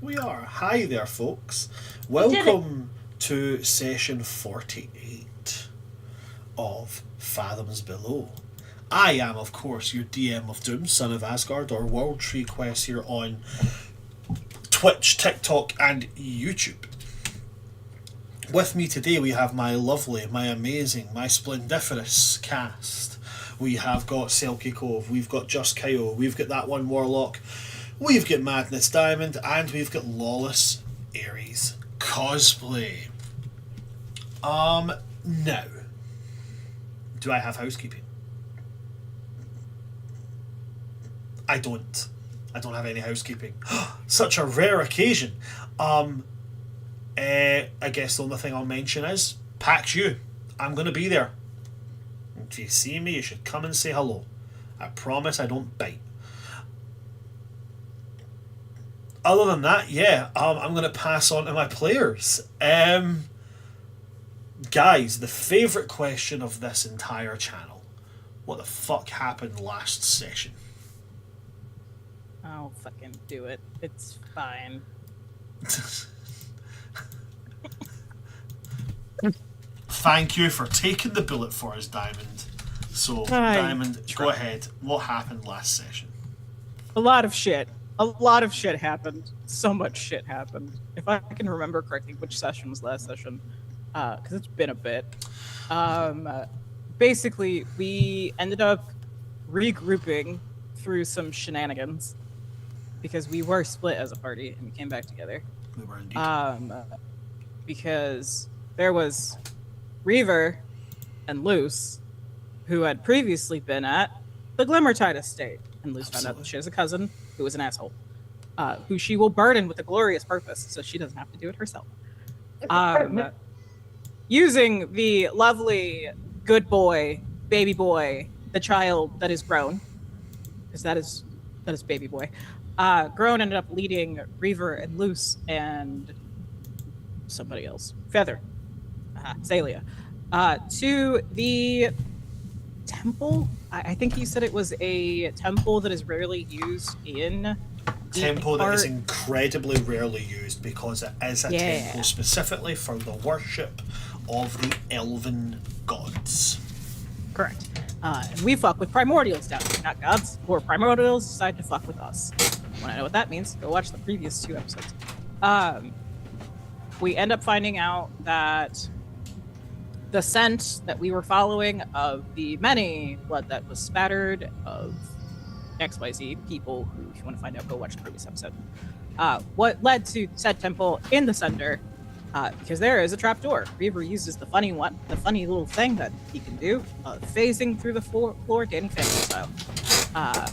We are. Hi there, folks. Welcome to session 48 of Fathoms Below. I am, of course, your DM of Doom, Son of Asgard, or World Tree Quest here on Twitch, TikTok, and YouTube. With me today, we have my lovely, my amazing, my splendiferous cast. We have got Selkie Cove, we've got Just Kyle, we've got that one Warlock, we've got Madness Diamond, and we've got Lawless Ares Cosplay. Now, do I have housekeeping? I don't. I don't have any housekeeping. Such a rare occasion. I guess the only thing I'll mention is PAX U. I'm going to be there. If you see me, you should come and say hello. I promise I don't bite. Other than that, yeah, I'm going to pass on to my players. Guys, the favourite question of this entire channel. What the fuck happened last session? I'll fucking do it. It's fine. Thank you for taking the bullet for us, Diamond. So, Diamond, go ahead. What happened last session? A lot of shit. A lot of shit happened. So much shit happened. If I can remember correctly, which session was last session, because it's been a bit. Basically, we ended up regrouping through some shenanigans because we were split as a party and we came back together. We were indeed. Because there was Reaver and Luce, who had previously been at the Glimmertide estate. And Luce found out that she has a cousin who was an asshole, who she will burden with a glorious purpose so she doesn't have to do it herself. Using the lovely good boy, baby boy, the child that is grown, because that is baby boy. Grown ended up leading Reaver and Luce and somebody else, Feather, Zalia, to the temple. I think he said it was a temple that is rarely used in temple that is incredibly rarely used because it is a temple specifically for the worship of the elven gods. Correct. And we fuck with primordials down here, not gods, or primordials decide to fuck with us. Want to know what that means? Go watch the previous 2 episodes. We end up finding out that the scent that we were following of the many blood that was spattered of XYZ people, who, if you want to find out, go watch the previous episode. What led to said temple in the center, because there is a trapdoor. Reaver uses the funny little thing that he can do, phasing through the floor, Danny Phantom style.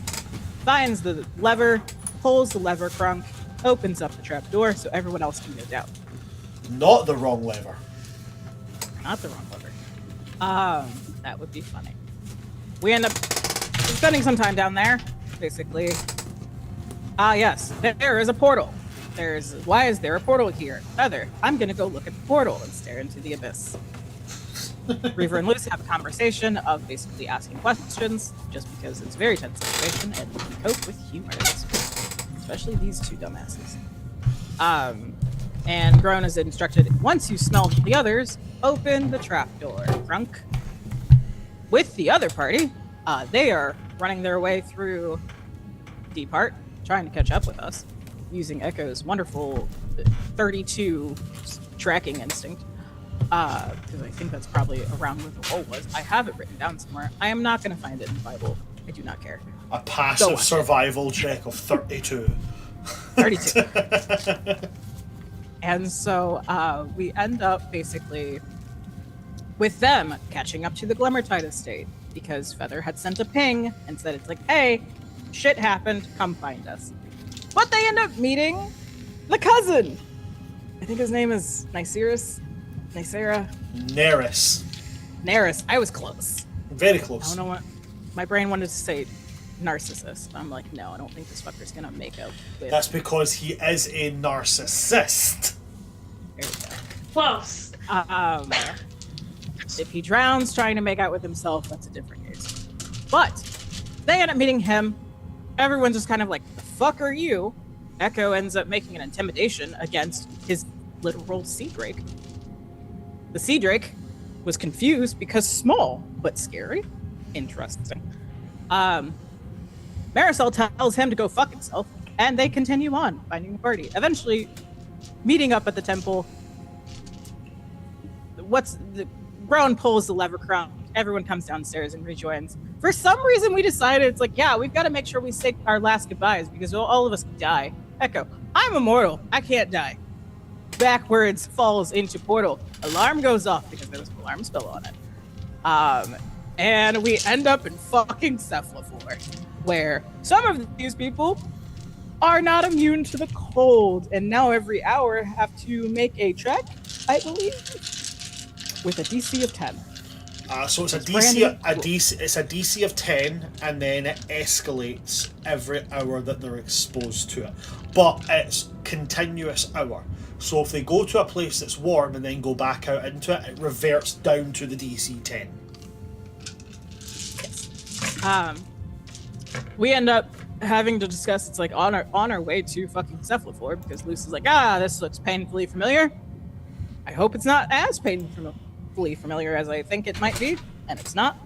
Finds the lever, pulls the lever crunk, opens up the trapdoor so everyone else can go down. Not the wrong lever. Not the wrong lever. That would be funny. We end up spending some time down there, basically. Yes, there is a portal. Why is there a portal here? Feather, I'm gonna go look at the portal and stare into the abyss. Reaver and Luce have a conversation of basically asking questions, just because it's a very tense situation and we cope with humor, especially these 2 dumbasses. And Grown is instructed, once you smell the others, open the trapdoor. Drunk. With the other party, they are running their way through Deep Heart, trying to catch up with us, using Echo's wonderful 32 tracking instinct. Because I think that's probably around where the roll was. I have it written down somewhere. I am not going to find it in the Bible. I do not care. A passive survival check of 32. 32. And so we end up basically with them catching up to the Glimmertide estate because Feather had sent a ping and said, it's like, hey, shit happened, come find us. But they end up meeting the cousin. I think his name is Neris. I was close. Very close. I don't know what my brain wanted to say. Narcissist. I'm like, no, I don't think this fucker's gonna make out with. That's because he is a narcissist. There we go. Close. If he drowns trying to make out with himself, that's a different case. But they end up meeting him. Everyone's just kind of like, the fuck are you? Echo ends up making an intimidation against his literal sea drake. The sea drake was confused because small but scary. Interesting. Marisol tells him to go fuck himself, and they continue on finding the party. Eventually, meeting up at the temple. Rowan pulls the lever crown. Everyone comes downstairs and rejoins. For some reason, we decided it's like, yeah, we've got to make sure we say our last goodbyes because all of us die. Echo, I'm immortal. I can't die. Backwards falls into portal. Alarm goes off because there was an alarm spell on it. And we end up in fucking Cephlaphor, where some of these people are not immune to the cold, and now every hour have to make a check, I believe, with a DC of 10. So it's a DC of 10, and then it escalates every hour that they're exposed to it. But it's continuous hour. So if they go to a place that's warm and then go back out into it, it reverts down to the DC 10. Yes. We end up having to discuss, it's like on our way to fucking Cephlaphor, because Luce is like, this looks painfully familiar. I hope it's not as painfully familiar as I think it might be, and it's not,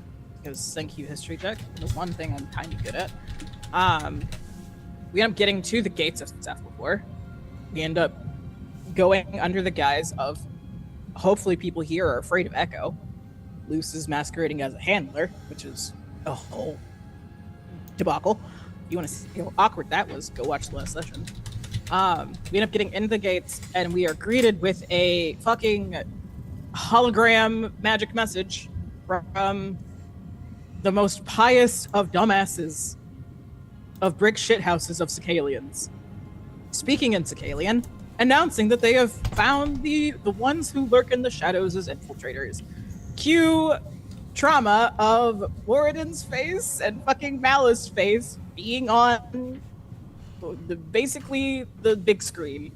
because thank you, history check. The one thing I'm kind of good at. We end up getting to the gates of Cephlaphor. We end up going under the guise of, hopefully people here are afraid of Echo. Luce is masquerading as a handler, which is a whole debacle. If you want to see how awkward that was, go watch the last session. We end up getting into the gates, and we are greeted with a fucking hologram magic message from the most pious of dumbasses of brick shithouses of Sicalians. Speaking in Sicalian, announcing that they have found the ones who lurk in the shadows as infiltrators. Cue trauma of Moradon's face and fucking Malith's face being on basically the big screen,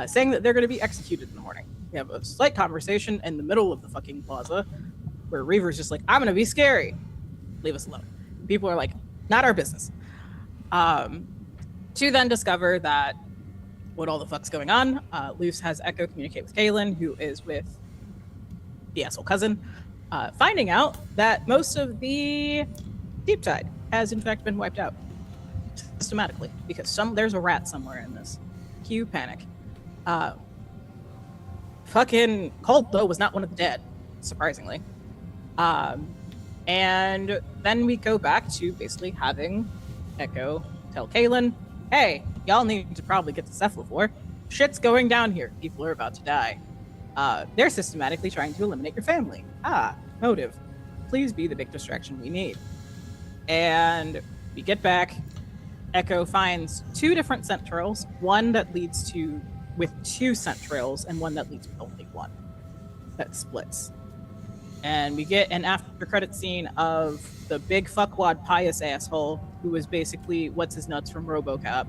saying that they're going to be executed in the morning. We have a slight conversation in the middle of the fucking plaza where Reaver's just like, I'm going to be scary. Leave us alone. People are like, not our business. To then discover that what all the fuck's going on. Luce has Echo communicate with Kaylin, who is with the asshole cousin, finding out that most of the Deep Tide has in fact been wiped out systematically because there's a rat somewhere in this. Cue panic. Fucking Colt, though, was not one of the dead, surprisingly. And then we go back to basically having Echo tell Kaylin, hey, y'all need to probably get to Cephlaphor. Shit's going down here. People are about to die. They're systematically trying to eliminate your family. Motive. Please be the big distraction we need. And we get back. Echo finds 2 different scent trails. One that leads to with 2 scent trails, and one that leads with only 1. That splits. And we get an after credit scene of the big fuckwad pious asshole who was basically what's his nuts from RoboCop.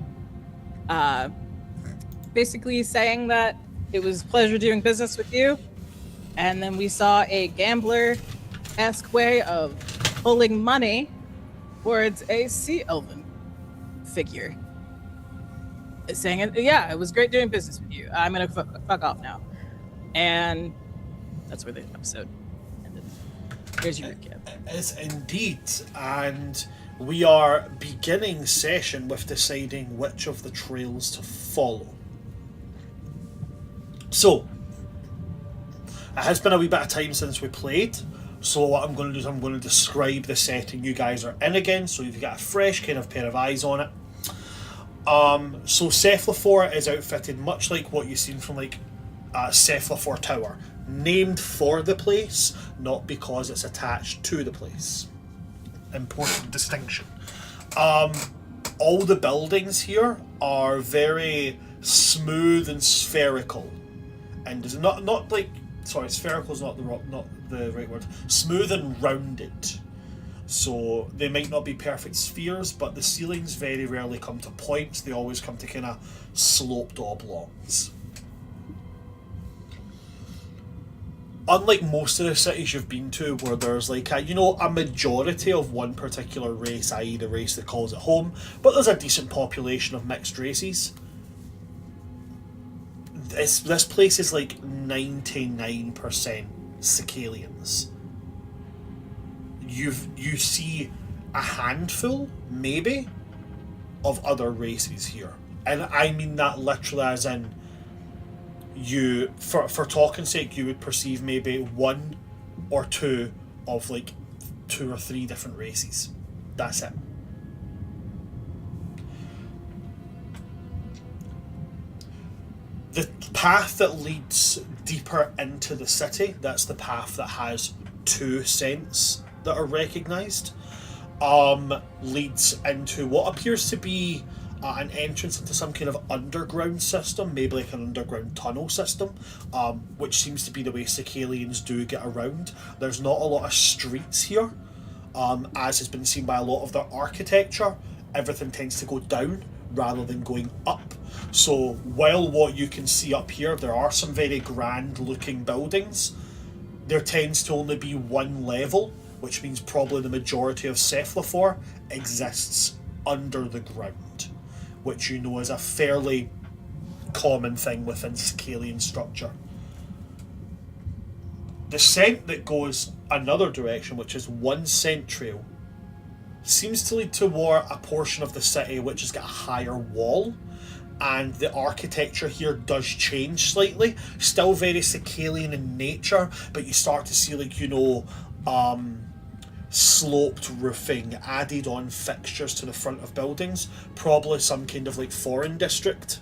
Basically saying that it was a pleasure doing business with you. And then we saw a gambler-esque way of pulling money towards a sea elven figure. Saying, it was great doing business with you. I'm gonna fuck off now. And that's where the episode ended. Here's your recap. It's indeed, and we are beginning session with deciding which of the trails to follow. So, it has been a wee bit of time since we played, so what I'm going to do is I'm going to describe the setting you guys are in again, so you've got a fresh kind of pair of eyes on it. So Cephlaphor is outfitted much like what you've seen from like Cephlaphor Tower, named for the place, not because it's attached to the place. Important distinction. All the buildings here are very smooth and spherical, and is not like spherical is not the right word. Smooth and rounded. So they might not be perfect spheres, but the ceilings very rarely come to points. They always come to kind of sloped oblongs. Unlike most of the cities you've been to, where there's like a majority of one particular race, i.e. the race that calls it home, but there's a decent population of mixed races. this place is like 99% Sicalians. You see a handful, maybe, of other races here, and I mean that literally as in you, for talking sake, you would perceive maybe one or two of like 2 or 3 different races. That's it. The path that leads deeper into the city, that's the path that has 2 scents that are recognised, leads into what appears to be an entrance into some kind of underground system, maybe like an underground tunnel system, which seems to be the way Sicalians do get around. There's not a lot of streets here, as has been seen by a lot of their architecture. Everything tends to go down rather than going up. So while what you can see up here, there are some very grand looking buildings, there tends to only be one level, which means probably the majority of Cephlaphor exists under the ground, which you know is a fairly common thing within Sicalian structure. The scent that goes another direction, which is 1 scent trail, seems to lead toward a portion of the city which has got a higher wall, and the architecture here does change slightly. Still very Sicalian in nature, but you start to see, like, you know, sloped roofing, added on fixtures to the front of buildings, probably some kind of like foreign district.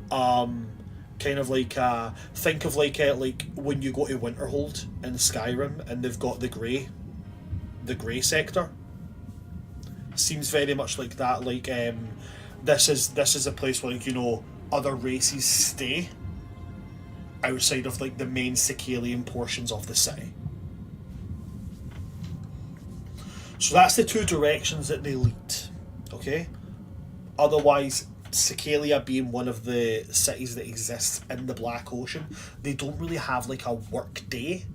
Kind of like think of like when you go to Winterhold in Skyrim and they've got the grey sector. Seems very much like that. Like this is a place where, like, you know, other races stay outside of like the main Sicalian portions of the city. So that's the 2 directions that they lead. Okay? Otherwise, Sicalia being one of the cities that exists in the Black Ocean, they don't really have like a work day.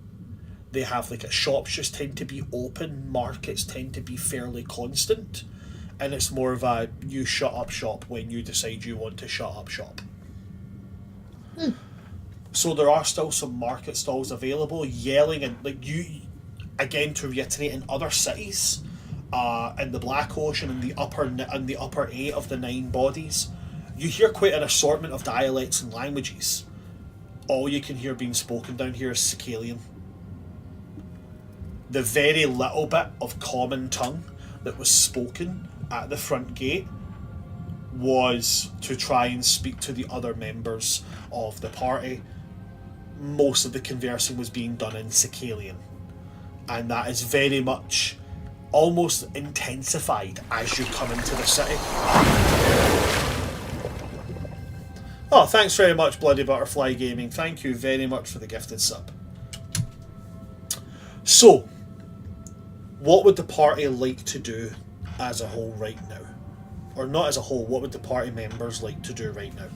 They have like shops just tend to be open, markets tend to be fairly constant, and it's more of a you shut up shop when you decide you want to shut up shop. So there are still some market stalls available, yelling, and like you, again to reiterate, in other cities, in the Black Ocean and the upper 8 of the 9 bodies, you hear quite an assortment of dialects and languages. All you can hear being spoken down here is Sicalian. The very little bit of common tongue that was spoken at the front gate was to try and speak to the other members of the party. Most of the conversing was being done in Sicalian, and that is very much almost intensified as you come into the city. Oh, thanks very much, Bloody Butterfly Gaming. Thank you very much for the gifted sub. So, what would the party like to do as a whole right now? Or not as a whole, what would the party members like to do right now?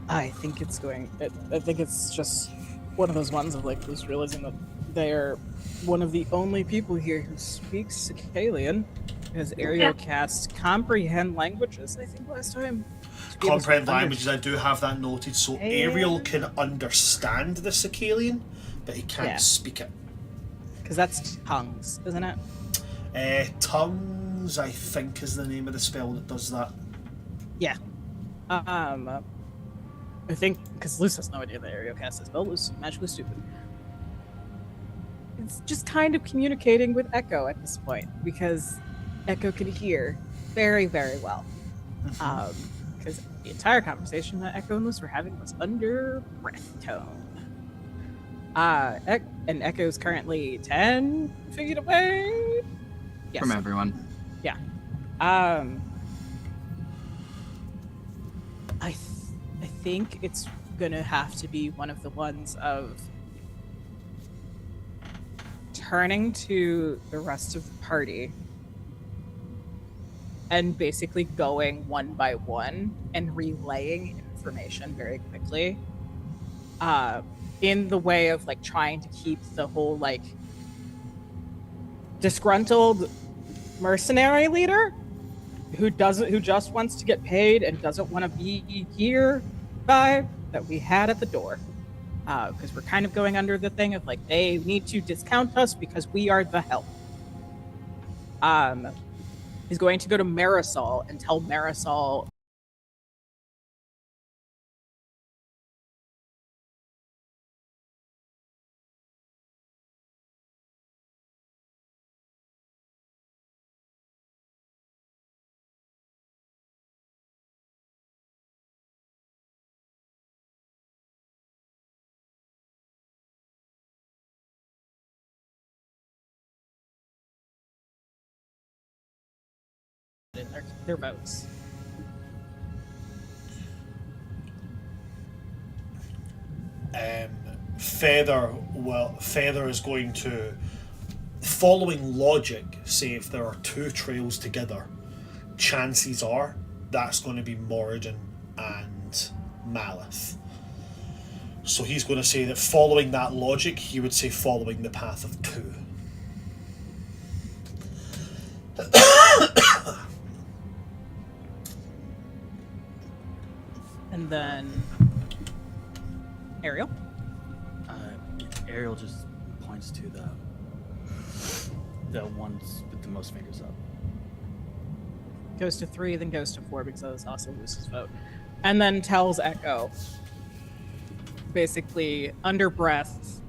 I think it's just one of those ones of like just realizing that they're one of the only people here who speaks Sicalian, because Ariel cast comprehend languages, I think, last time. Comprehend languages, I do have that noted. So Ariel can understand the Sicalian, but he can't speak it. Because that's tongues, isn't it? Tongues, I think, is the name of the spell that does that. Yeah. I think, because Luce has no idea that Ariel cast this spell. Luce is magically stupid. It's just kind of communicating with Echo at this point, because Echo can hear very, very well. Because the entire conversation that Echo and Luce were having was under breath tone. And Echo's currently 10 feet away? Yes. From everyone. Yeah. I think it's gonna have to be one of the ones of turning to the rest of the party and basically going one by one and relaying information very quickly. in the way of like trying to keep the whole like disgruntled mercenary leader who just wants to get paid and doesn't want to be here vibe that we had at the door. Because we're kind of going under the thing of like they need to discount us because we are the help. He's going to go to Marisol and tell Marisol in their votes. Feather is going to, following logic, say if there are two trails together, chances are that's going to be Moradon and Malith. So he's going to say that following that logic, he would say following the path of two. And then Ariel. Ariel just points to the ones with the most fingers up. Goes to 3, then goes to 4 because that was also Luce's vote. And then tells Echo, basically, under breath,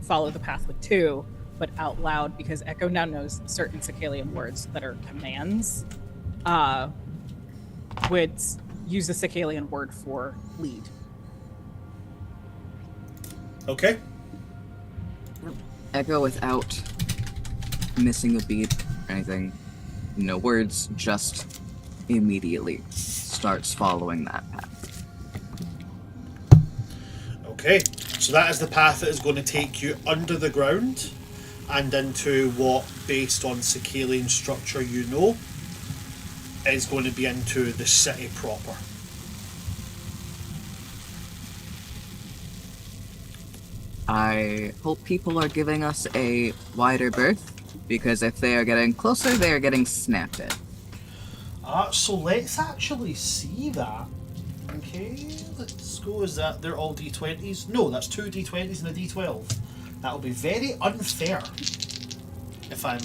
follow the path with 2, but out loud because Echo now knows certain Sicalian words that are commands. Would use the Sicalian word for lead. Okay. Echo without missing a beat or anything. No words, just immediately starts following that path. Okay, so that is the path that is going to take you under the ground and into what, based on Sicalian structure you know, is going to be into the city proper. I hope people are giving us a wider berth, because if they are getting closer, they are getting snapped at. So let's actually see that. Okay, let's go. Is that they're all D20s? No, that's 2 D20s and a D12. That'll be very unfair, if I'm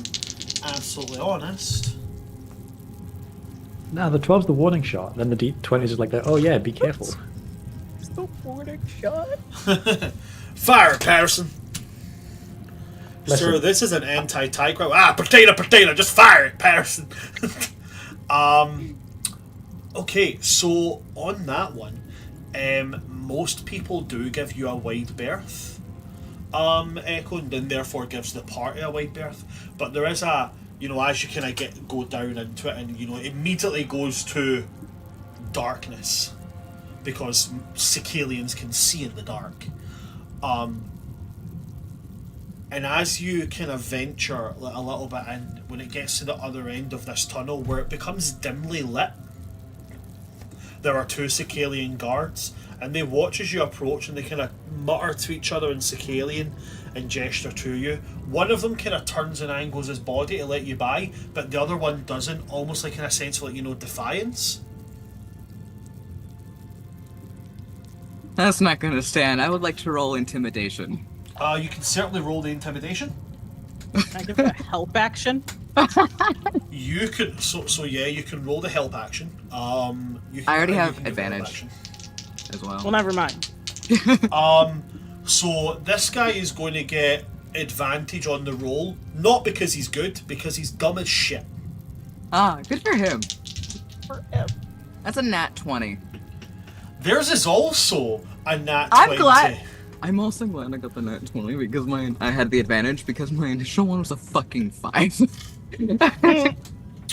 absolutely honest. No, the 12's the warning shot. Then the D20s is like, oh yeah, be careful. It's the warning shot. Fire, Patterson. Listen. Sir, this is an anti-tie crowd. Potato, just fire it, Patterson. Okay, so on that one, most people do give you a wide berth, Echo, and then therefore gives the party a wide berth. But there is a, as you kind of go down into it, and it immediately goes to darkness because Sicalians can see in the dark. And as you kind of venture a little bit in, when it gets to the other end of this tunnel where it becomes dimly lit, there are 2 Sicalian guards, and they watch as you approach, and they kind of mutter to each other in Sicalian and gesture to you. One of them kind of turns and angles his body to let you by, but the other one doesn't, almost like in a sense of defiance. That's not gonna stand. I would like to roll intimidation. You can certainly roll the intimidation. Can I give it a help action? You can, you can roll the help action. I already have advantage as well. Well, never mind. So this guy is going to get advantage on the roll, not because he's good, because he's dumb as shit. Good for him. For him. That's a nat 20. Theirs is also a nat 20. I'm glad. I'm also glad I got the nat 20 because I had the advantage because my initial one was a fucking 5.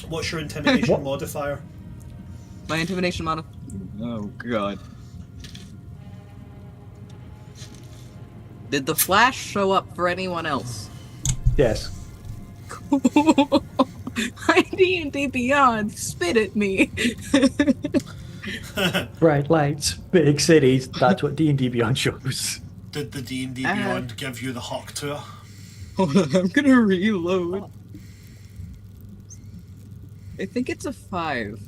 What's your intimidation modifier? My intimidation modifier. Oh god. Did the flash show up for anyone else? Yes. My D&D Beyond spit at me. Bright lights, big cities. That's what D&D Beyond shows. Did the D&D Beyond give you the Huck tour? Hold on, I'm gonna reload. I think it's a 5.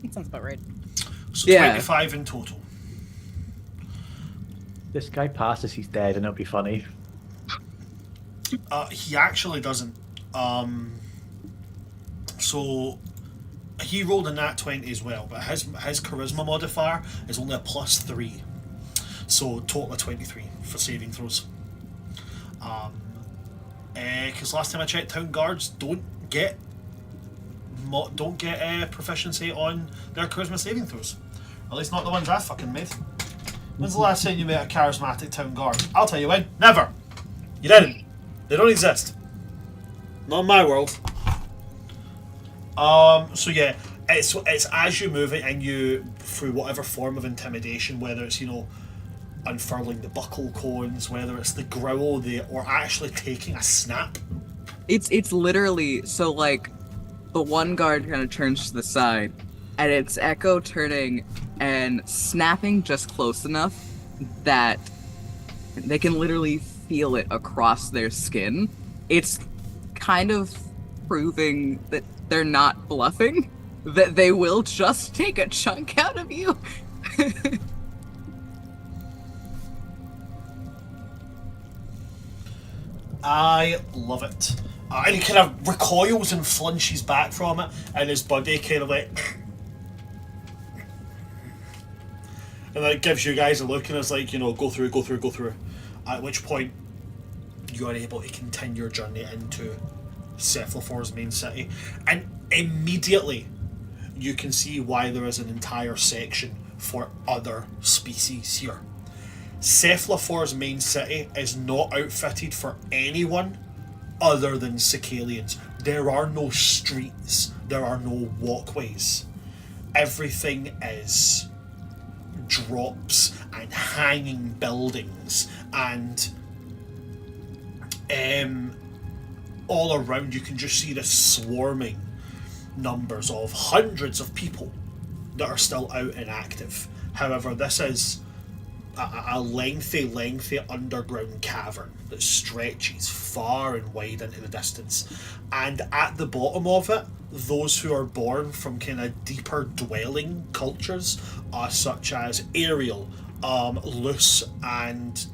That sounds about right. So Yeah. 25 in total. This guy passes, he's dead, and it'll be funny. He actually doesn't. So he rolled a nat 20 as well, but his charisma modifier is only a +3. So total of 23 for saving throws. Because last time I checked, town guards don't get proficiency on their charisma saving throws. At least not the ones I fucking made. When's the last time you met a charismatic town guard? I'll tell you when. Never. You didn't. They don't exist. Not in my world. So yeah, it's as you move it and you through whatever form of intimidation, whether it's unfurling the buckle cones, whether it's the growl, or actually taking a snap. It's literally so like the one guard kind of turns to the side, and it's Echo turning and snapping just close enough that they can literally feel it across their skin. It's kind of proving that they're not bluffing, that they will just take a chunk out of you. I love it. And he kind of recoils and flinches back from it, and his buddy kind of like... and then it gives you guys a look and it's like, go through. At which point, you are able to continue your journey into Cephlaphor's main city. And immediately, you can see why there is an entire section for other species here. Cephlaphor's main city is not outfitted for anyone other than Sicalians. There are no streets, there are no walkways. Everything is drops and hanging buildings, and all around you can just see the swarming numbers of hundreds of people that are still out and active. However, this is a lengthy underground cavern that stretches far and wide into the distance, and at the bottom of it, those who are born from kind of deeper dwelling cultures, such as Ariel, Luce, and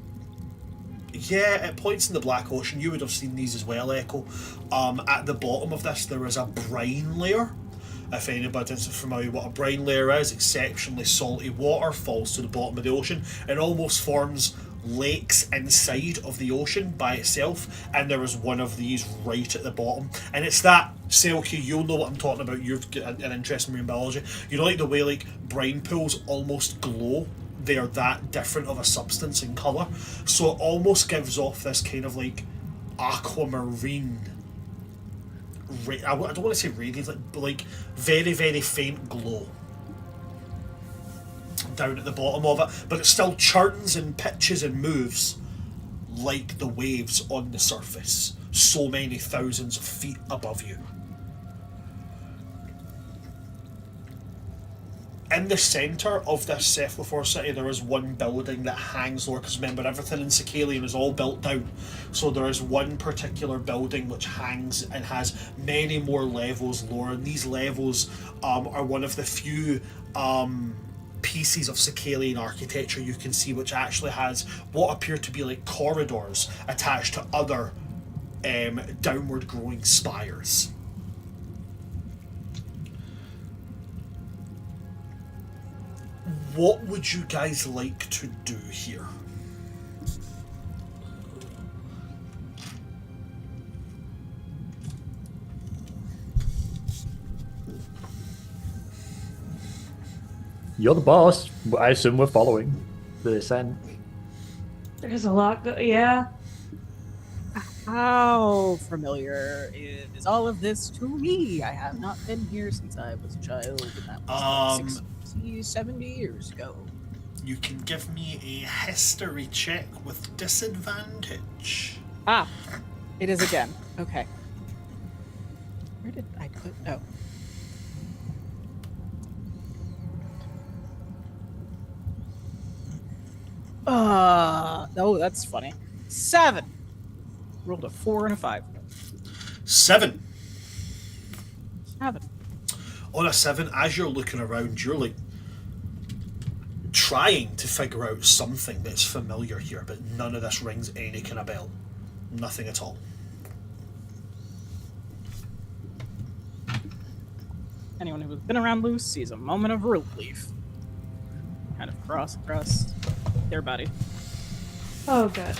it points in the Black Ocean. You would have seen these as well, Echo. At the bottom of this, there is a brine layer. If anybody isn't familiar with what a brine layer is, exceptionally salty water falls to the bottom of the ocean and almost forms lakes inside of the ocean by itself, and there is one of these right at the bottom, and it's that, Selkie, you'll know what I'm talking about, you've got an interest in marine biology, like the way like brine pools almost glow, they're that different of a substance in colour, so it almost gives off this kind of like aquamarine, I don't want to say radiance, but like very, very faint glow down at the bottom of it, but it still churns and pitches and moves like the waves on the surface, so many thousands of feet above you. In the centre of this Cephlaphor city, there is one building that hangs lower, because remember, everything in Sicalian is all built down. So there is one particular building which hangs and has many more levels lower, and these levels are one of the few pieces of Sicalian architecture you can see which actually has what appear to be like corridors attached to other downward growing spires. What would you guys like to do here? You're the boss. I assume we're following the descent. There's a lot. Yeah. How familiar is all of this to me? I have not been here since I was a child, and that was 60, 70 years ago. You can give me a history check with disadvantage. Ah, it is again. Okay. Where did I put? Oh. Oh, that's funny. 7. Rolled a 4 and a 5. 7. 7. On a 7, as you're looking around, you're like trying to figure out something that's familiar here, but none of this rings any kind of bell. Nothing at all. Anyone who has been around Luce sees a moment of relief. Kind of cross across their body. Oh, good.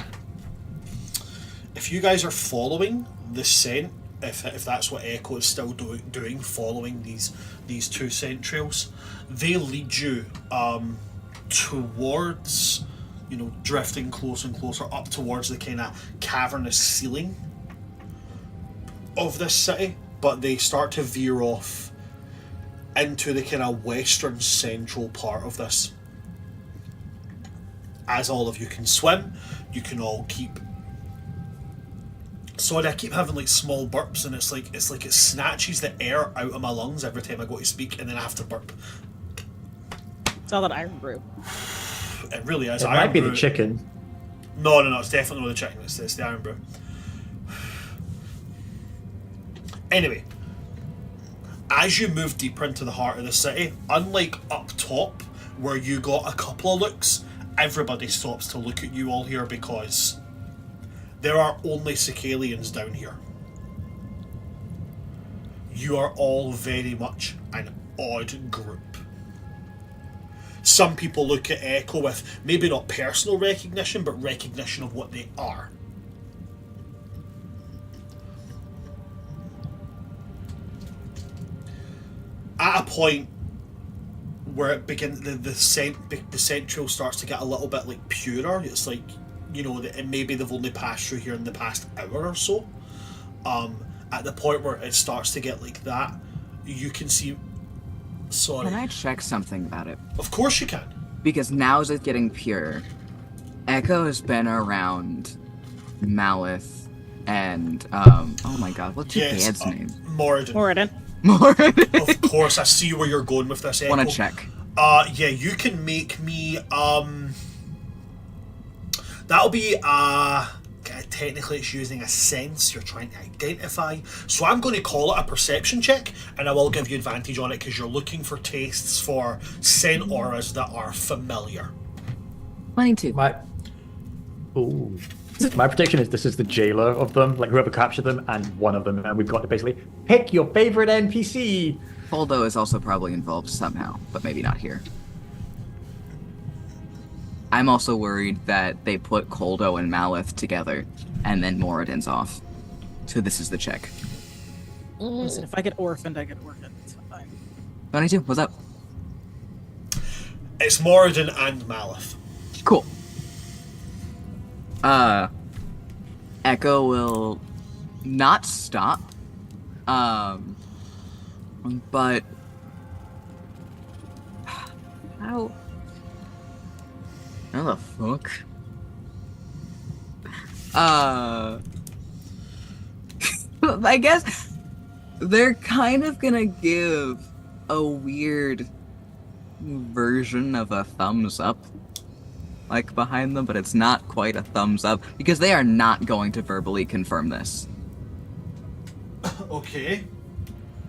If you guys are following the scent, if that's what Echo is still doing, following these two scent trails, they lead you towards, drifting closer and closer up towards the kind of cavernous ceiling of this city, but they start to veer off into the kind of western central part of this. As all of you can swim, you can all keep... Sorry, I keep having like small burps, and it's like it snatches the air out of my lungs every time I go to speak, and then I have to burp. It's all that iron brew. It really is. It might be the chicken. No, it's definitely not the chicken. It's the iron brew. Anyway, as you move deeper into the heart of the city, unlike up top, where you got a couple of looks, everybody stops to look at you all here because there are only Sicalians down here. You are all very much an odd group. Some people look at Echo with maybe not personal recognition, but recognition of what they are. At a point where it begins, the central starts to get a little bit like purer. It's like, maybe they've only passed through here in the past hour or so. At the point where it starts to get like that, you can see... Sorry. Can I check something about it? Of course you can. Because now is it getting pure. Echo has been around Malith and, oh my god, what's your dad's name? Moradon. Moradon. Of course, I see where you're going with this, Echo. Wanna check? Yeah, you can make me, that'll be, technically it's using a sense you're trying to identify. So I'm going to call it a perception check, and I will give you advantage on it because you're looking for tastes for scent auras that are familiar. 22. My prediction is this is the jailer of them, like whoever captured them, and one of them, and we've got to basically pick your favorite NPC. Holdo is also probably involved somehow, but maybe not here. I'm also worried that they put Koldo and Malith together, and then Moradin's off. So this is the check. Listen, if I get orphaned, I get orphaned. It's fine. 22, what's up? It's Moradin and Malith. Cool. Echo will not stop. But how the fuck? I guess they're kind of gonna give a weird version of a thumbs up like behind them, but it's not quite a thumbs up because they are not going to verbally confirm this. Okay.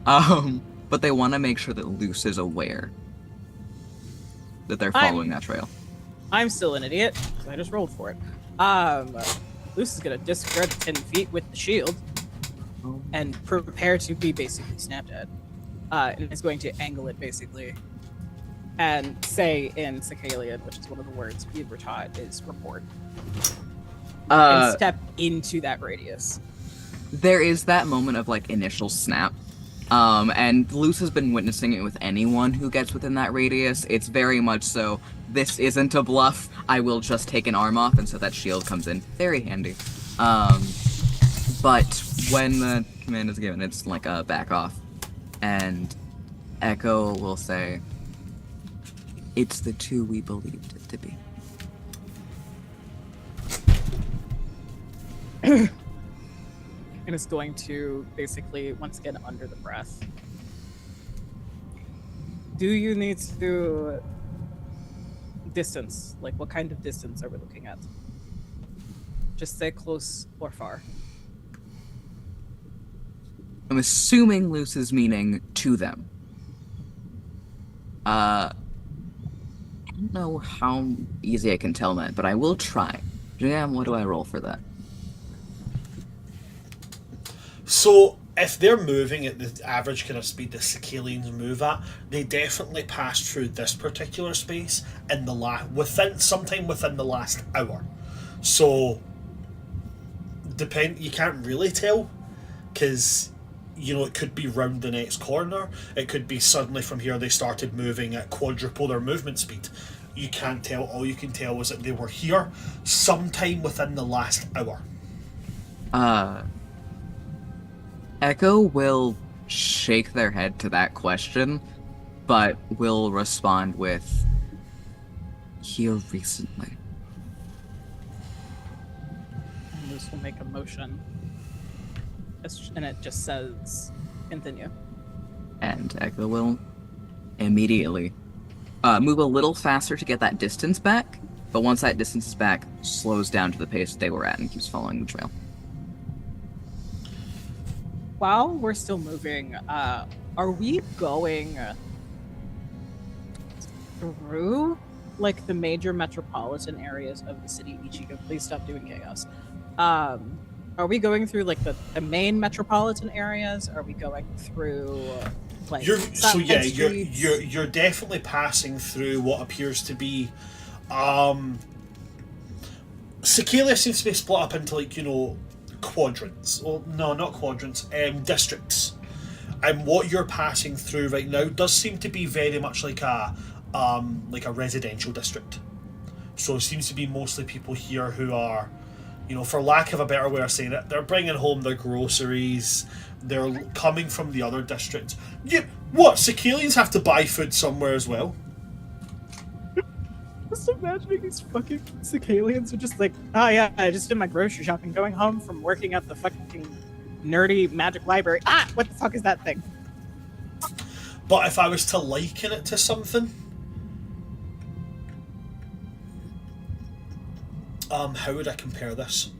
But they want to make sure that Luce is aware that they're following that trail. I'm still an idiot, because I just rolled for it. Luce is going to disregard the 10 feet with the shield and prepare to be basically snapped at. And is going to angle it, basically, and say in Sicalian, which is one of the words we were taught, is report. And step into that radius. There is that moment of, like, initial snap. And Luce has been witnessing it with anyone who gets within that radius. It's very much so, this isn't a bluff, I will just take an arm off, and so that shield comes in. Very handy. But when the command is given, it's like a back off. And Echo will say, it's the two we believed it to be. And is going to basically, once again, under the breath. Do you need to Distance. Like, what kind of distance are we looking at? Just say close or far. I'm assuming loose is meaning to them. I don't know how easy I can tell that, but I will try. Jam, what do I roll for that? So, if they're moving at the average kind of speed that Sicilians move at, they definitely passed through this particular space in the sometime within the last hour. So, you can't really tell, because it could be round the next corner. It could be suddenly from here they started moving at quadruple their movement speed. You can't tell. All you can tell is that they were here sometime within the last hour. Echo will shake their head to that question, but will respond with, here recently. And Luce will make a motion. And it just says, continue. And Echo will immediately move a little faster to get that distance back, but once that distance is back, slows down to the pace they were at and keeps following the trail. While we're still moving, are we going through like the major metropolitan areas of the city? Ichigo, please stop doing chaos. Are we going through like the main metropolitan areas? Are we going through like You're streets? definitely passing through what appears to be Cicalia seems to be split up into quadrants. Well, no, not quadrants, districts. And what you're passing through right now does seem to be very much like a residential district. So it seems to be mostly people here who are, for lack of a better way of saying it, they're bringing home their groceries. They're coming from the other districts. Yeah, what? Sicilians have to buy food somewhere as well. Just imagining these fucking Sicilians are just like, oh yeah, I just did my grocery shopping, going home from working at the fucking nerdy magic library. Ah, what the fuck is that thing? But if I was to liken it to something, how would I compare this?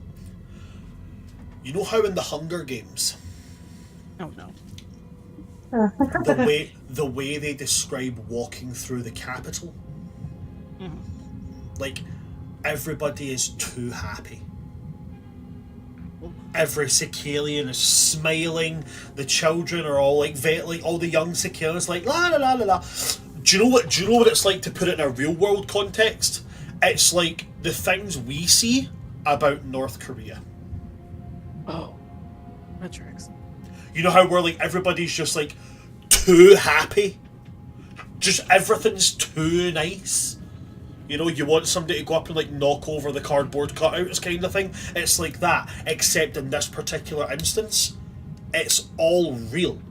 You know how in the Hunger Games, Oh no. the way they describe walking through the capital? Like, everybody is too happy. Every Sicilian is smiling. The children are all like all the young Sicilians like la la la la la. Do you know what it's like to put it in a real world context? It's like the things we see about North Korea. Oh, that tracks. You know how we're like everybody's just like too happy. Just everything's too nice. You want somebody to go up and like knock over the cardboard cutouts kind of thing. It's like that, except in this particular instance, it's all real.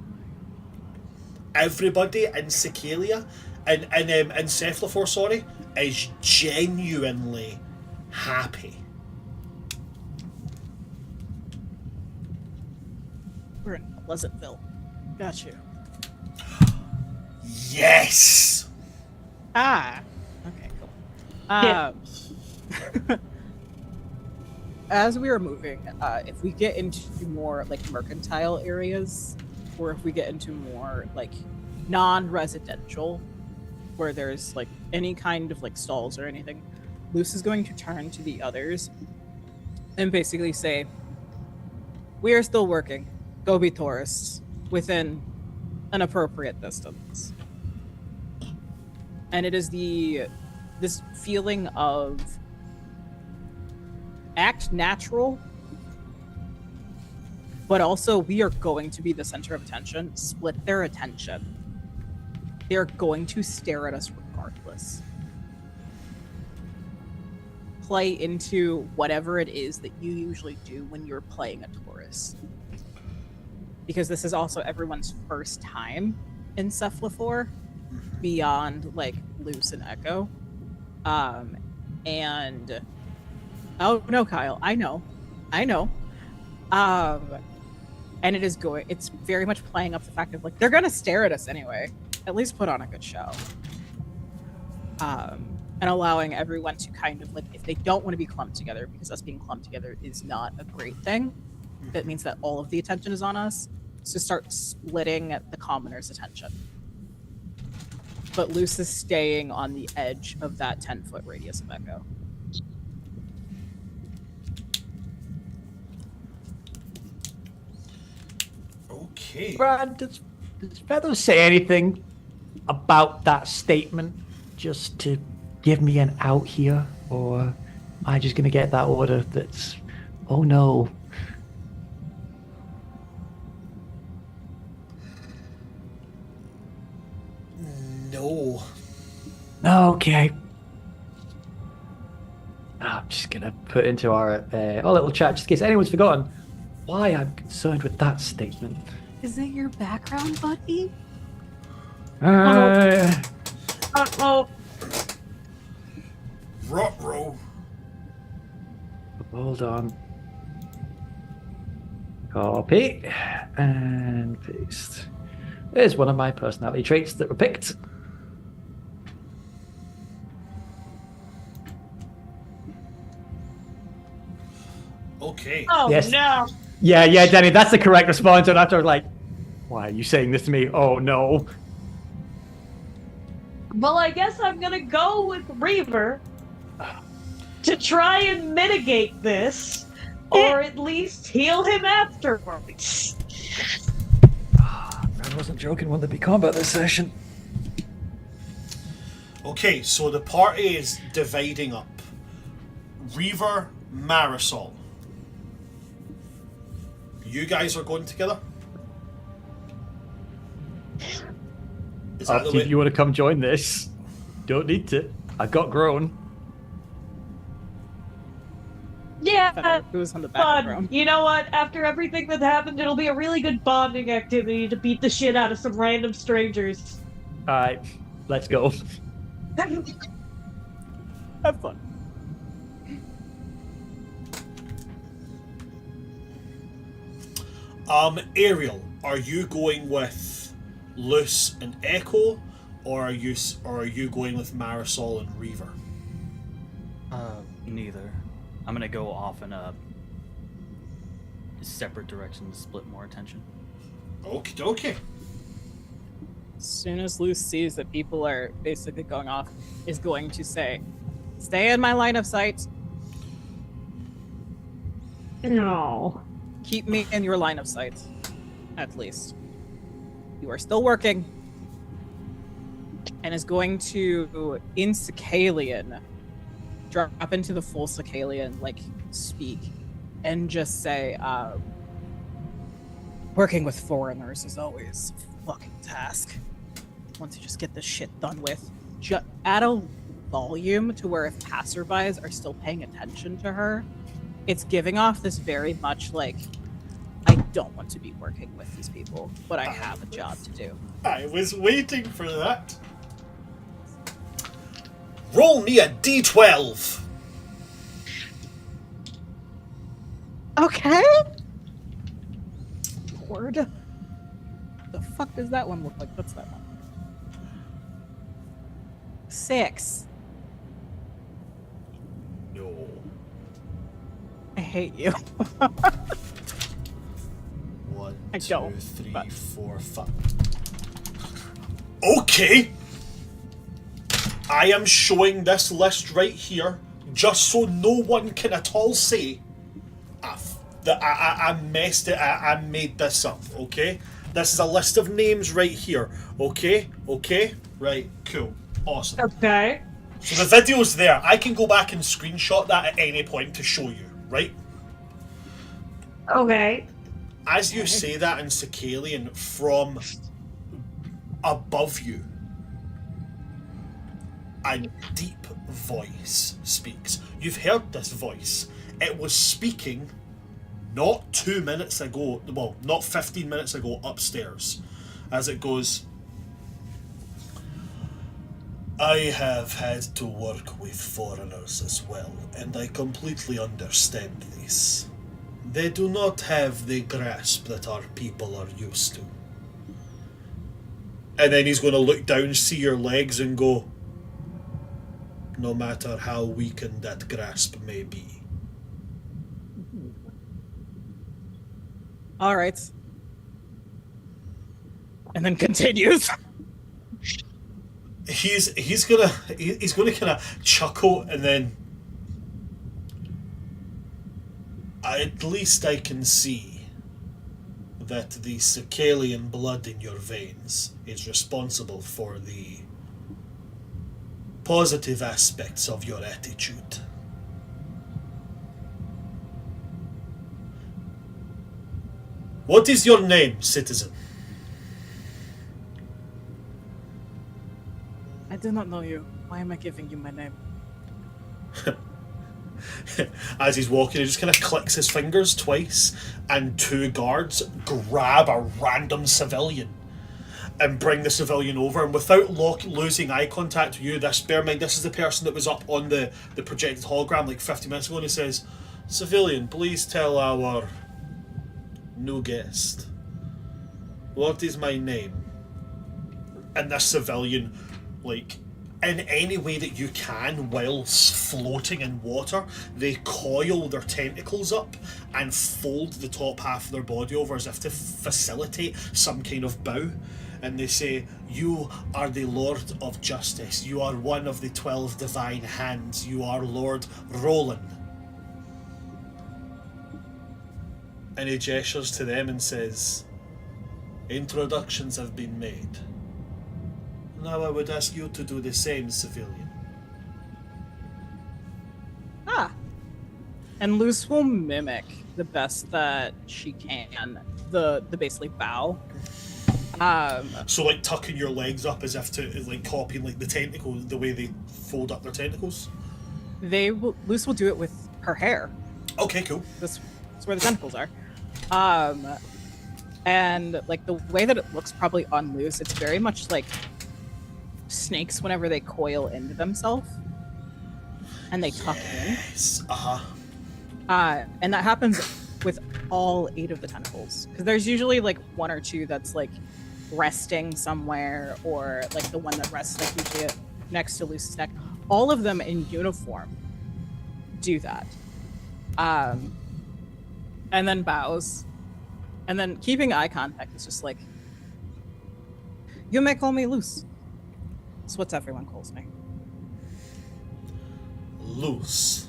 Everybody in Cicalia, in Cephlaphor, sorry, is genuinely happy. We're in Pleasantville. Got you. Yes! Ah. Okay, cool. Yeah. As we are moving, if we get into more like mercantile areas, or if we get into more like non-residential, where there's like any kind of like stalls or anything, Luce is going to turn to the others and basically say, "We are still working. Go be tourists within an appropriate distance." And it is this feeling of act natural, but also we are going to be the center of attention. Split their attention. They're going to stare at us regardless. Play into whatever it is that you usually do when you're playing a tourist. Because this is also everyone's first time in Cephlaphor, beyond like Luce and Echo. And oh no, Kyle, I know. And it's very much playing up the fact of like they're gonna stare at us anyway. At least put on a good show. and allowing everyone to kind of like, if they don't want to be clumped together, because us being clumped together is not a great thing. That means that all of the attention is on us. So start splitting the commoner's attention. But Luce is staying on the edge of that 10-foot radius of echo. Okay. Brad, does Feathers say anything about that statement just to give me an out here? Or am I just going to get that order that's, oh no? No. Okay. I'm just going to put into our little chat, just in case anyone's forgotten why I'm concerned with that statement. Is it your background, buddy? Uh-oh. Ruh-roh. Hold on. Copy and paste. There's one of my personality traits that were picked. Okay. Oh, Yes. no. Yeah, Danny, that's the correct response. And after, like, why are you saying this to me? Oh no. Well, I guess I'm gonna go with Reaver to try and mitigate this, or at least heal him afterwards. I wasn't joking. Will there be combat this session? Okay, so the party is dividing up. Reaver, Marisol. You guys are going together? Is that Up the to way? if you want to come join this. Don't need to. I got grown. Yeah, Who's on the background? fun. You know what? After everything that happened, it'll be a really good bonding activity to beat the shit out of some random strangers. Alright, let's go. Have fun. Ariel, are you going with Luce and Echo, or are you going with Marisol and Reaver? Neither. I'm gonna go off in a separate direction to split more attention. Okie dokie. As soon as Luce sees that people are basically going off, is going to say, "Stay in my line of sight. No. Keep me in your line of sight, at least. You are still working." And is going to, in Sicalian, drop into the full Sicalian, like, speak, and just say, working with foreigners is always a fucking task. Once you just get this shit done with, add a volume to where if passerbys are still paying attention to her, it's giving off this very much like, I don't want to be working with these people, but I have a job to do. I was waiting for that. Roll me a d12. Okay. Lord. The fuck does that one look like? What's that one? 6. No. I hate you. 1, I 2, don't, 3, but- 4, 5. Okay. I am showing this list right here, just so no one can at all say that I messed it. I made this up. Okay. This is a list of names right here. Okay. Right. Cool. Awesome. Okay. So the video's there. I can go back and screenshot that at any point to show you. Right. Okay. As you say that in Sicalian from above you, a deep voice speaks. You've heard this voice. It was speaking not 2 minutes ago, well, not 15 minutes ago upstairs, as it goes, I have had to work with foreigners as well, and I completely understand this. They do not have the grasp that our people are used to. And then he's going to look down, see your legs, and go, no matter how weakened that grasp may be. All right. And then continues. He's gonna kind of chuckle, and then at least I can see that the Sicalian blood in your veins is responsible for the positive aspects of your attitude. What is your name, citizen? I do not know you. Why am I giving you my name? As he's walking, he just kind of clicks his fingers twice, and two guards grab a random civilian and bring the civilian over. And without losing eye contact with you, bear in mind, this is the person that was up on the projected hologram like 50 minutes ago, and he says, "Civilian, please tell our new guest, what is my name?" And this civilian, like, in any way that you can whilst floating in water, they coil their tentacles up and fold the top half of their body over as if to facilitate some kind of bow. And they say, "You are the Lord of Justice. You are one of the 12 divine hands. You are Lord Roland." And he gestures to them and says, "Introductions have been made. Now I would ask you to do the same, civilian." Ah. And Luce will mimic the best that she can the basically bow. So like tucking your legs up as if to like copying like the tentacles, the way they fold up their tentacles. Luce will do it with her hair. Okay, cool. That's where the tentacles are. And like the way that it looks probably on Luce, it's very much like snakes whenever they coil into themselves and they tuck in. And that happens with all 8 of the tentacles, because there's usually like 1 or 2 that's like resting somewhere, or like the one that rests like usually next to Luce's neck. All of them in uniform do that, and then bows, and then keeping eye contact is just like, "You may call me Luce." That's what everyone calls me. Luce.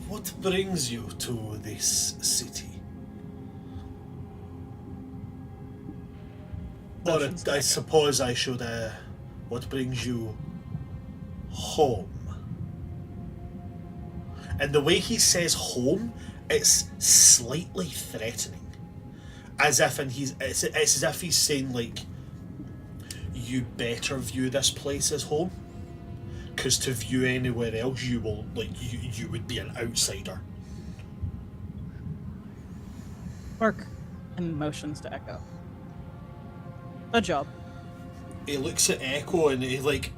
What brings you to this city? Or I suppose I should, what brings you home? And the way he says home, it's slightly threatening. As if it's as if he's saying like, you better view this place as home, because to view anywhere else you will you would be an outsider. Work and motions to Echo. A job. He looks at Echo and he like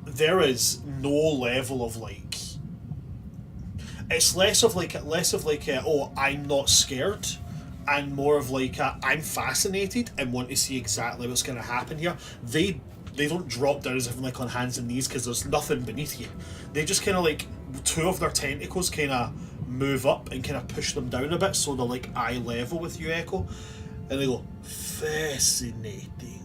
there is no level of like. It's less of like oh, I'm not scared, and more of like I'm fascinated and want to see exactly what's going to happen here. They don't drop down as if like on hands and knees because there's nothing beneath you. They just kind of like 2 of their tentacles kind of move up and kind of push them down a bit, so they're like eye level with you, Echo, and they go, "Fascinating.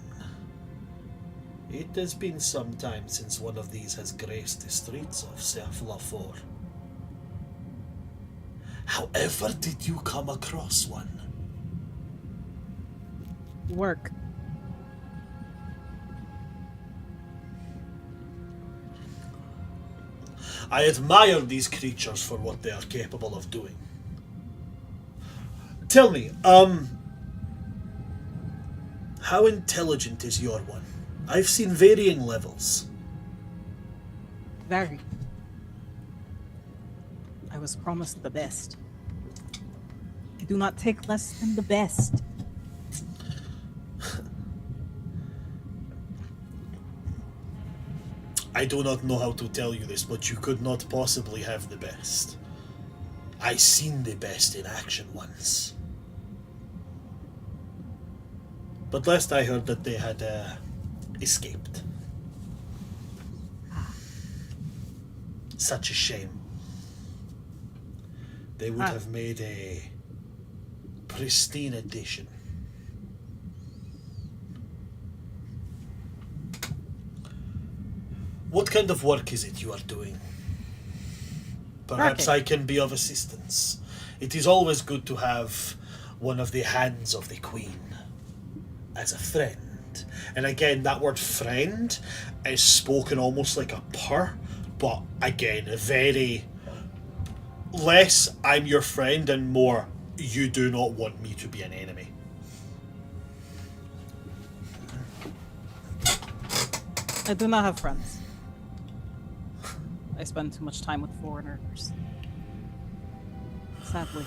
It has been some time since one of these has graced the streets of Cephlaphor. However, did you come across one?" Work. I admire these creatures for what they are capable of doing. Tell me, how intelligent is your one? I've seen varying levels. Very. I was promised the best. I do not take less than the best. I do not know how to tell you this, but you could not possibly have the best. I seen the best in action once. But last I heard that they had escaped. Such a shame. They would have made a pristine addition. What kind of work is it you are doing? Perhaps I can be of assistance. It is always good to have one of the hands of the Queen as a friend. And again, that word friend is spoken almost like a purr, but again, very less I'm your friend and more you do not want me to be an enemy. I do not have friends. I spend too much time with foreigners. Sadly.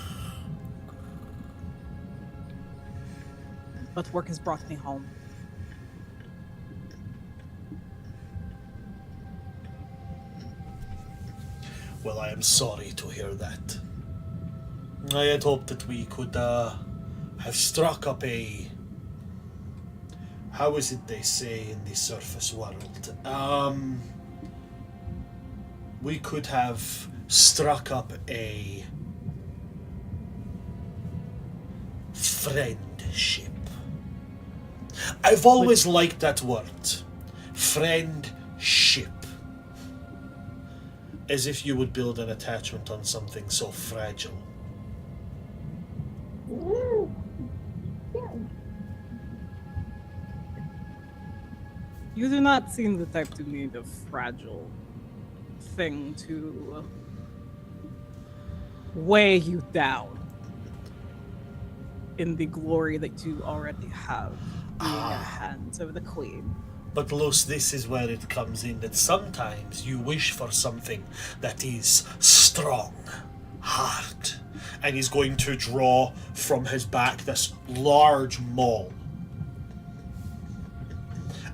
But work has brought me home. Well, I am sorry to hear that. I had hoped that we could have struck up a... How is it they say in the surface world? We could have struck up a friendship. I've always liked that word. Friendship. As if you would build an attachment on something so fragile. You do not seem the type to need a fragile thing to weigh you down in the glory that you already have being in the hands of the Queen. But Los, this is where it comes in, that sometimes you wish for something that is strong, hard, and he's going to draw from his back this large maul.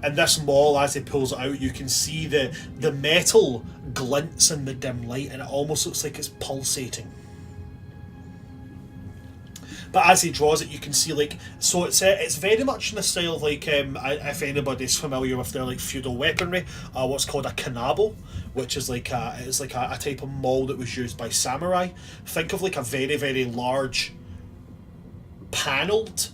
And this maul, as he pulls it out, you can see the metal glints in the dim light, and it almost looks like it's pulsating. But as he draws it, you can see so it's very much in the style of if anybody's familiar with their feudal weaponry, what's called a kanabo, which is a type of maul that was used by samurai. Think of a very, very large panelled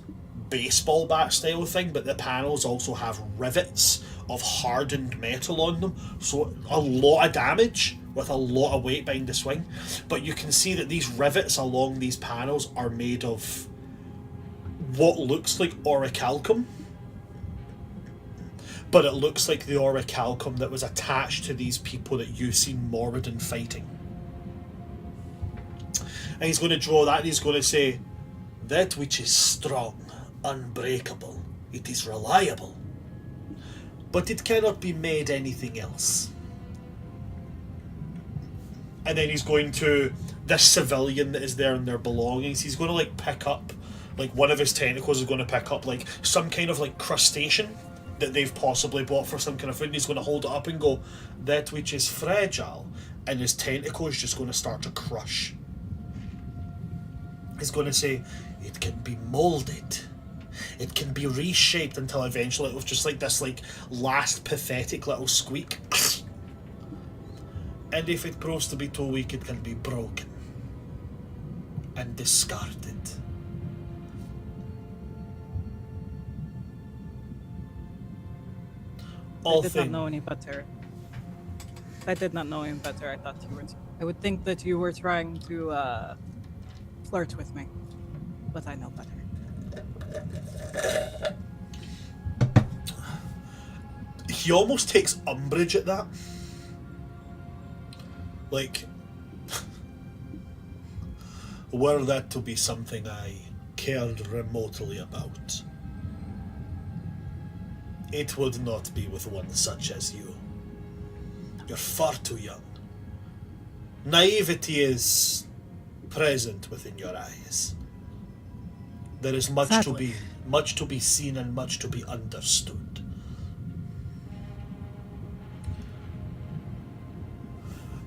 baseball bat style thing, but the panels also have rivets of hardened metal on them, so a lot of damage with a lot of weight behind the swing. But you can see that these rivets along these panels are made of what looks like orichalcum, but it looks like the orichalcum that was attached to these people that you see Moradon fighting. And he's going to draw that, and he's going to say, that which is strong, unbreakable, it is reliable, but it cannot be made anything else. And then he's going to, this civilian that is there in their belongings, he's going to pick up, one of his tentacles is going to pick up some kind of crustacean that they've possibly bought for some kind of food, and he's going to hold it up and go, that which is fragile, and his tentacle is just going to start to crush. He's going to say, it can be molded. It can be reshaped until eventually it was just this last pathetic little squeak. And if it proves to be too weak, it can be broken and discarded. I did not know any better. I did not know any better. I thought you were. I would think that you were trying to flirt with me, but I know better. He almost takes umbrage at that. Were that to be something I cared remotely about, it would not be with one such as you. You're far too young. Naivety is present within your eyes. There is much Sadly. to be seen and much to be understood.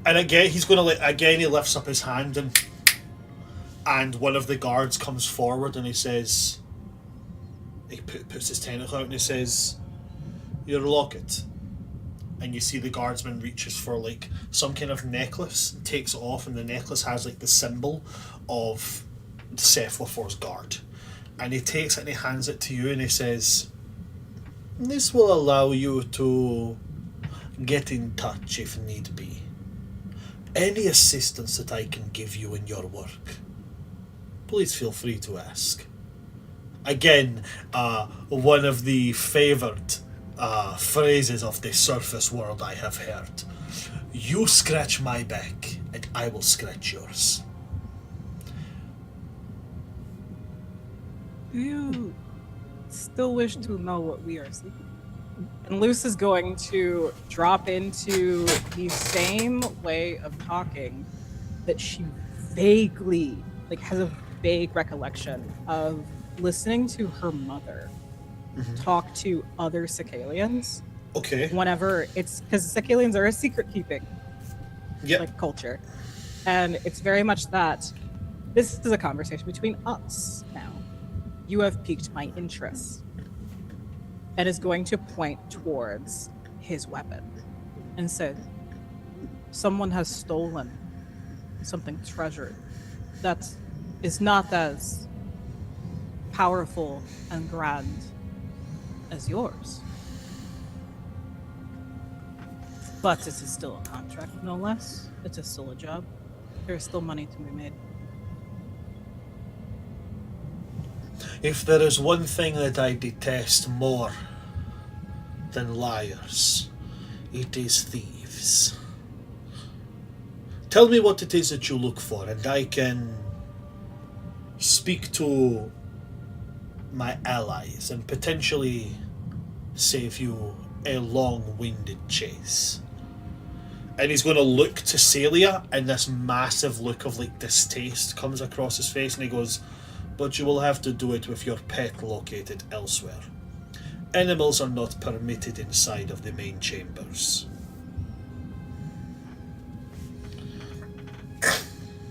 And again, he's going to he lifts up his hand, and one of the guards comes forward and he says, he puts his tentacle out and he says, "Your locket." And you see the guardsman reaches for like some kind of necklace, takes it off, and the necklace has like the symbol of Cephlaphor's guard. And he takes it and he hands it to you and he says, "This will allow you to get in touch if need be. Any assistance that I can give you in your work, please feel free to ask." Again, one of the favoured phrases of the surface world I have heard. You scratch my back, and I will scratch yours. Do you still wish to know what we are seeking? And Luce is going to drop into the same way of talking that she vaguely, like, has a vague recollection of listening to her mother talk to other Sicalians. Okay. Whenever it's because Sicalians are a secret keeping Yep. culture, and it's very much that this is a conversation between us now. You have piqued my interest, and is going to point towards his weapon and said, "Someone has stolen something treasured that is not as powerful and grand as yours. But it is still a contract, no less. It is still a job. There is still money to be made." If there is one thing that I detest more than liars, it is thieves. Tell me what it is that you look for, and I can speak to my allies and potentially save you a long-winded chase. And he's going to look to Celia, and this massive look of like distaste comes across his face, and he goes, "But you will have to do it with your pet located elsewhere. Animals are not permitted inside of the main chambers."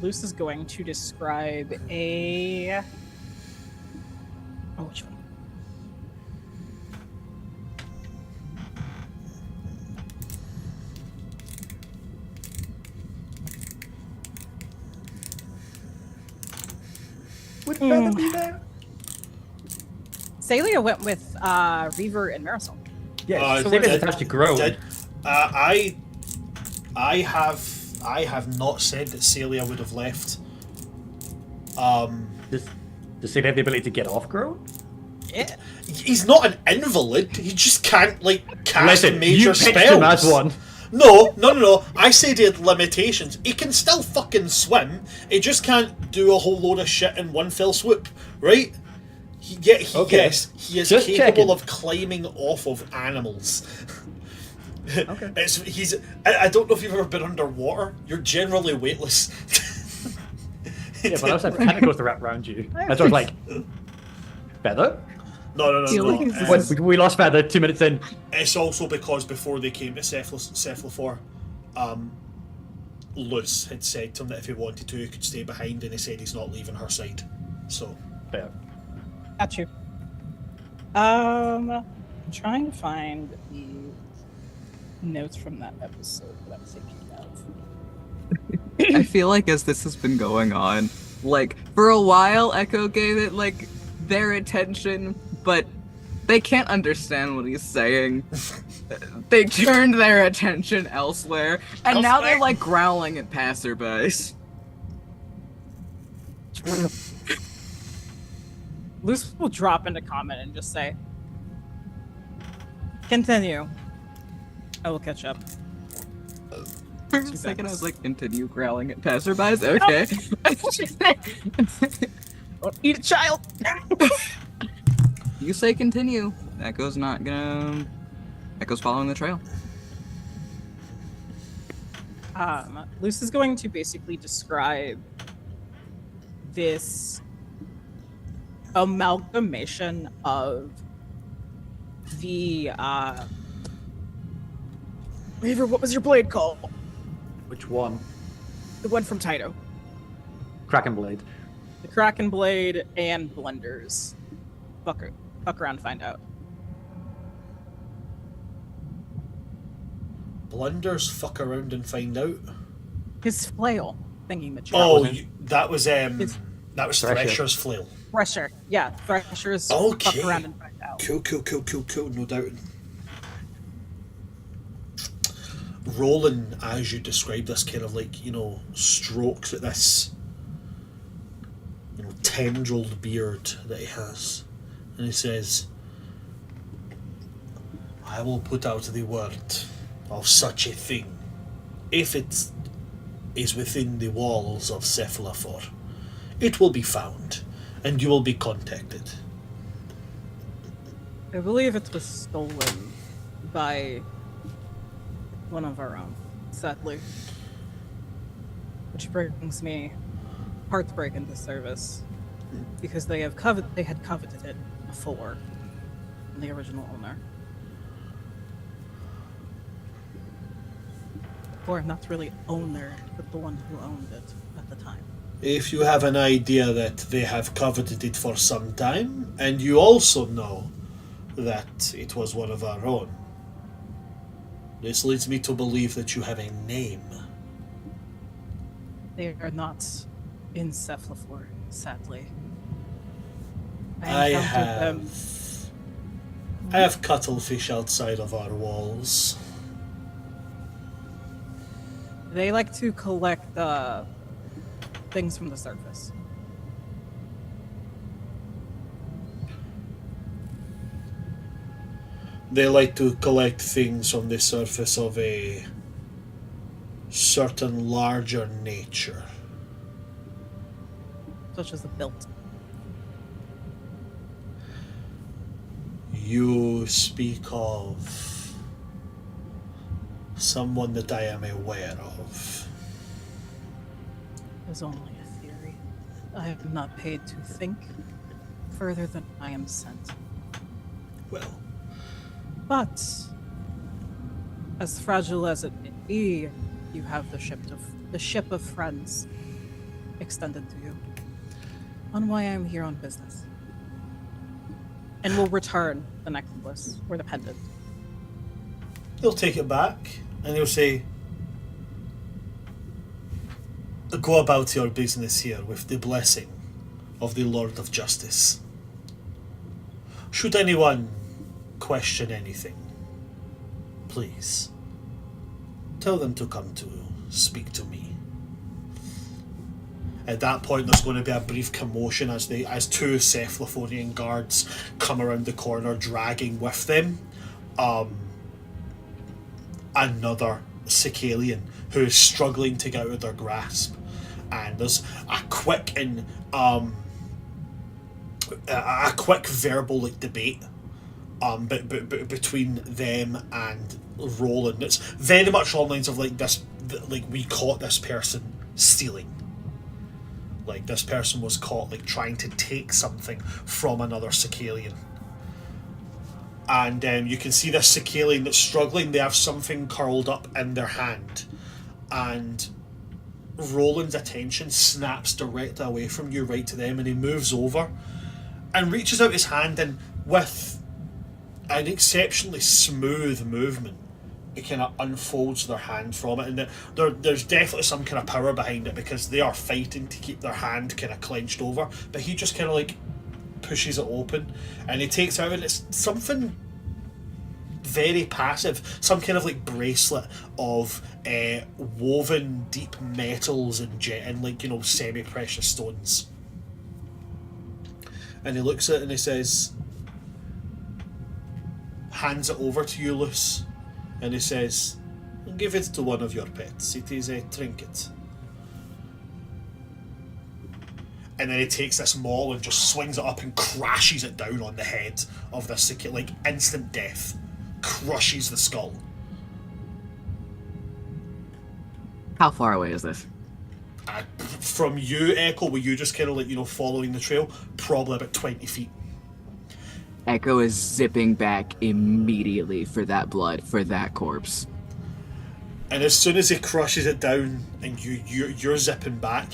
Luce is going to describe a... Oh, which one? Would Feather be there? Celia went with Reaver and Marisol. Yeah, so Celia did- attached to grow. I have not said that Celia would have left. Does Celia have the ability to get off grow? Yeah. He's not an invalid. He just can't like cast Listen, major you pitched spells. him as one. No. I said he had limitations. He can still fucking swim. He just can't do a whole load of shit in one fell swoop, right? Okay. Yes, he is Just capable checking. of climbing off of animals. Okay. I don't know if you've ever been underwater. You're generally weightless. Yeah, but I also have tentacles to wrap around you. That's what I was like, Feather? No. We lost Feather 2 minutes in. It's also because before they came to Cephlaphor, Luce had said to him that if he wanted to, he could stay behind, and he said he's not leaving her side. So, Fair. Got you. I'm trying to find the notes from that episode that I'm thinking of. I feel like as this has been going on, like, for a while, Echo gave it, like, their attention, but they can't understand what he's saying. They turned their attention elsewhere, and now they're, like, growling at passerbys. Luce will drop into comment and just say, "Continue. I will catch up." For a second, I was like, continue growling at passerbys? Okay. Don't eat a child! You say continue. Echo's not gonna... Echo's following the trail. Luce is going to basically describe this amalgamation of the Reaver, what was your blade called? Which one? The one from Taito. Kraken Blade. The Kraken blade and blenders. Fucker. fuck around and find out. Blunders, fuck around and find out. His flail thinking that Oh, wasn't- that was Thresher. Thresher's flail. Thresher. Yeah, Thresher's Okay. fuck around and find out. Cool, no doubt. Roland, as you described this, kind of like, strokes at this, tendrilled beard that he has. And he says, I will put out the word of such a thing, if it is within the walls of Cephlaphor. It will be found, and you will be contacted. I believe it was stolen by one of our own, sadly. Which brings me heartbreak into service, because they had coveted it before, from the original owner. Or not really owner, but the one who owned it at the time. If you have an idea that they have coveted it for some time, and you also know that it was one of our own, this leads me to believe that you have a name. They are not in Cephlaphor, sadly. I encountered them. have cuttlefish outside of our walls. They like to collect things from the surface. They like to collect things from the surface of a certain larger nature. Such as the built. You speak of someone that I am aware of. It was only a theory. I am not paid to think further than I am sent. Well, But as fragile as it may be, you have the ship of friends extended to you. On why I'm here on business. And will return the necklace or the pendant. he'll take it back and he'll say, go about your business here with the blessing of the Lord of Justice. Should anyone question anything, please tell them to come to speak to me. At that point, there's going to be a brief commotion as two Cephlaphorian guards come around the corner, dragging with them another Sicalian who is struggling to get out of their grasp. And there's a quick verbal debate between them and Roland. It's very much on lines of we caught this person stealing. Like, this person was caught trying to take something from another Sicalian. And you can see this Sicalian that's struggling. They have something curled up in their hand. And Roland's attention snaps directly away from you right to them, and he moves over and reaches out his hand, and with an exceptionally smooth movement, it kind of unfolds their hand from it, and there's definitely some kind of power behind it because they are fighting to keep their hand kind of clenched over, but he just kind of pushes it open, and he takes out, and it's something very passive, some kind of bracelet of woven deep metals and semi-precious stones. And he looks at it and he says, hands it over to you, Luce, and he says, give it to one of your pets. It is a trinket. And then he takes this maul and just swings it up and crashes it down on the head of this instant death. Crushes the skull. How far away is this? From you, Echo, were you just kind of following the trail? Probably about 20 feet. Echo is zipping back immediately for that blood, for that corpse. And as soon as he crushes it down and you're zipping back,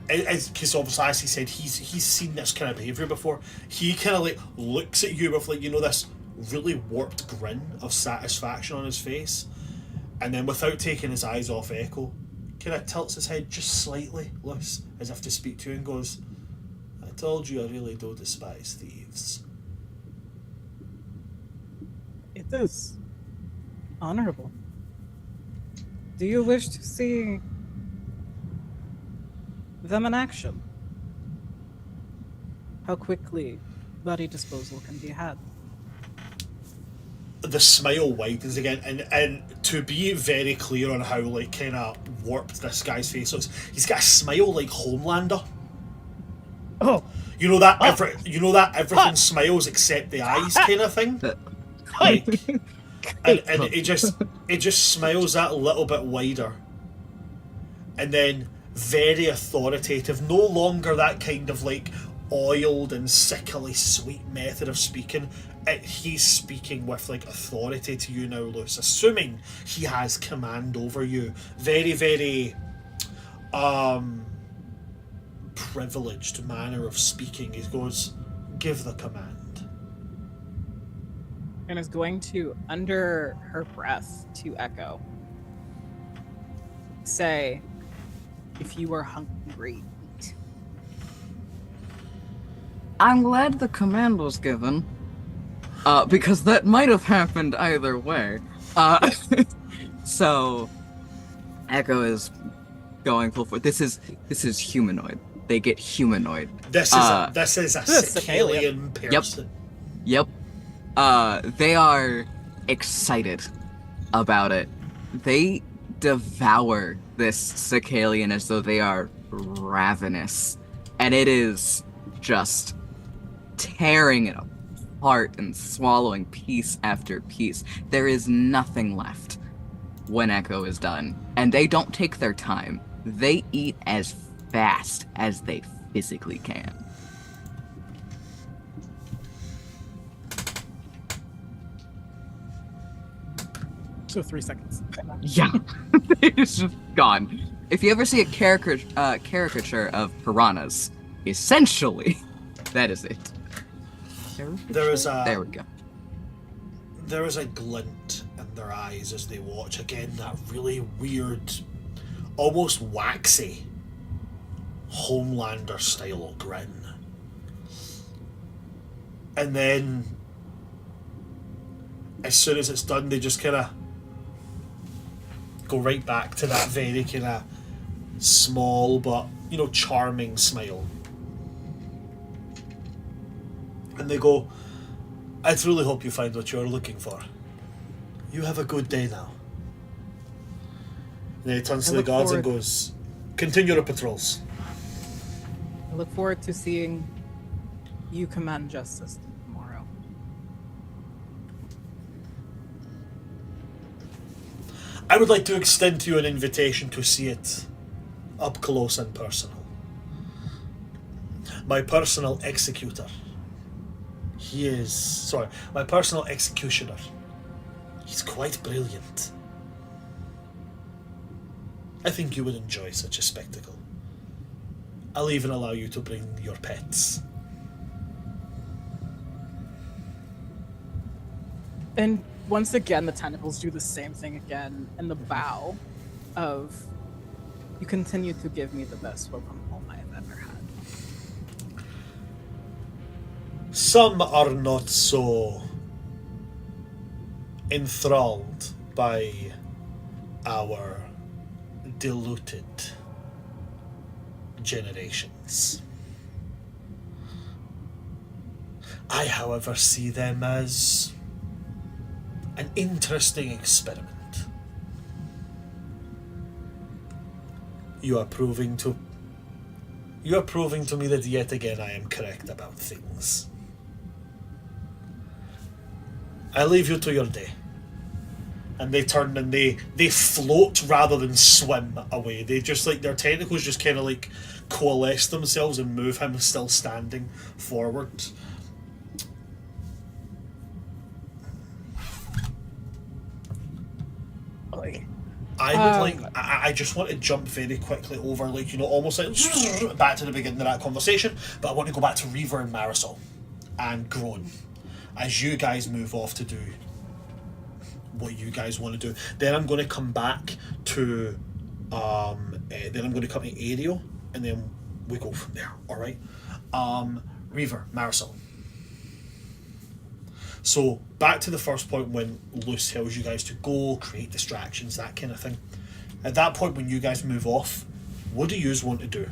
because obviously, as he said, he's seen this kind of behaviour before. He kind of like looks at you with like, you know, this really warped grin of satisfaction on his face, and then without taking his eyes off Echo, kind of tilts his head just slightly, looks as if to speak to you, and goes, "I told you I really do despise thieves." It is honorable. Do you wish to see them in action? How quickly body disposal can be had? The smile widens again, and to be very clear on how like kind of warped this guy's face looks, he's got a smile like Homelander. Oh, You know that everything smiles except the eyes kind of thing. Like, and it just smiles that a little bit wider, and then very authoritative. No longer that kind of like oiled and sickly sweet method of speaking. He's speaking with like authority to you now, Luce, assuming he has command over you. Very, very privileged manner of speaking. He goes, "Give the command." And is going to, under her breath, to Echo, say, "If you are hungry, eat." I'm glad the command was given. Because that might have happened either way. So Echo is going full force. This is humanoid. They get humanoid. This is a Cephlaphor Cephlaphor. person. Yep. They are excited about it. They devour this Cephlaphor as though they are ravenous. And it is just tearing it apart and swallowing piece after piece. There is nothing left when Echo is done. And they don't take their time. They eat as fast as they physically can. So 3 seconds. Yeah. It's just gone. If you ever see a caricature of piranhas, essentially, that is it. There is There we go. There is a glint in their eyes as they watch again that really weird, almost waxy Homelander style grin. And then as soon as it's done, they just kind of go right back to that very kind of small but, you know, charming smile. And they go, "I truly hope you find what you're looking for. You have a good day now." And then he turns to the look guards and forward- goes, "Continue your patrols." I look forward to seeing you command justice tomorrow. I would like to extend to you an invitation to see it up close and personal. My personal executor. My personal executioner. He's quite brilliant. I think you would enjoy such a spectacle. I'll even allow you to bring your pets. And once again, the tentacles do the same thing again, and the bow of, "You continue to give me the best welcome home I have ever had." Some are not so enthralled by our diluted generations. I, however, see them as an interesting experiment. You are proving to me that yet again I am correct about things. I leave you to your day. And they turn and they float rather than swim away. They just like their tentacles just kind of like coalesce themselves and move him still standing forward. I would like. I just want to jump very quickly over, like, almost like back to the beginning of that conversation. But I want to go back to Reaver and Marisol, and Groan, as you guys move off to do what you guys want to do. Then I'm going to come back to, then I'm going to come to Ariel, and then we go from there. All right, Reaver, Marisol. So, back to the first point when Luce tells you guys to go, create distractions, that kind of thing. At that point, when you guys move off, what do you want to do?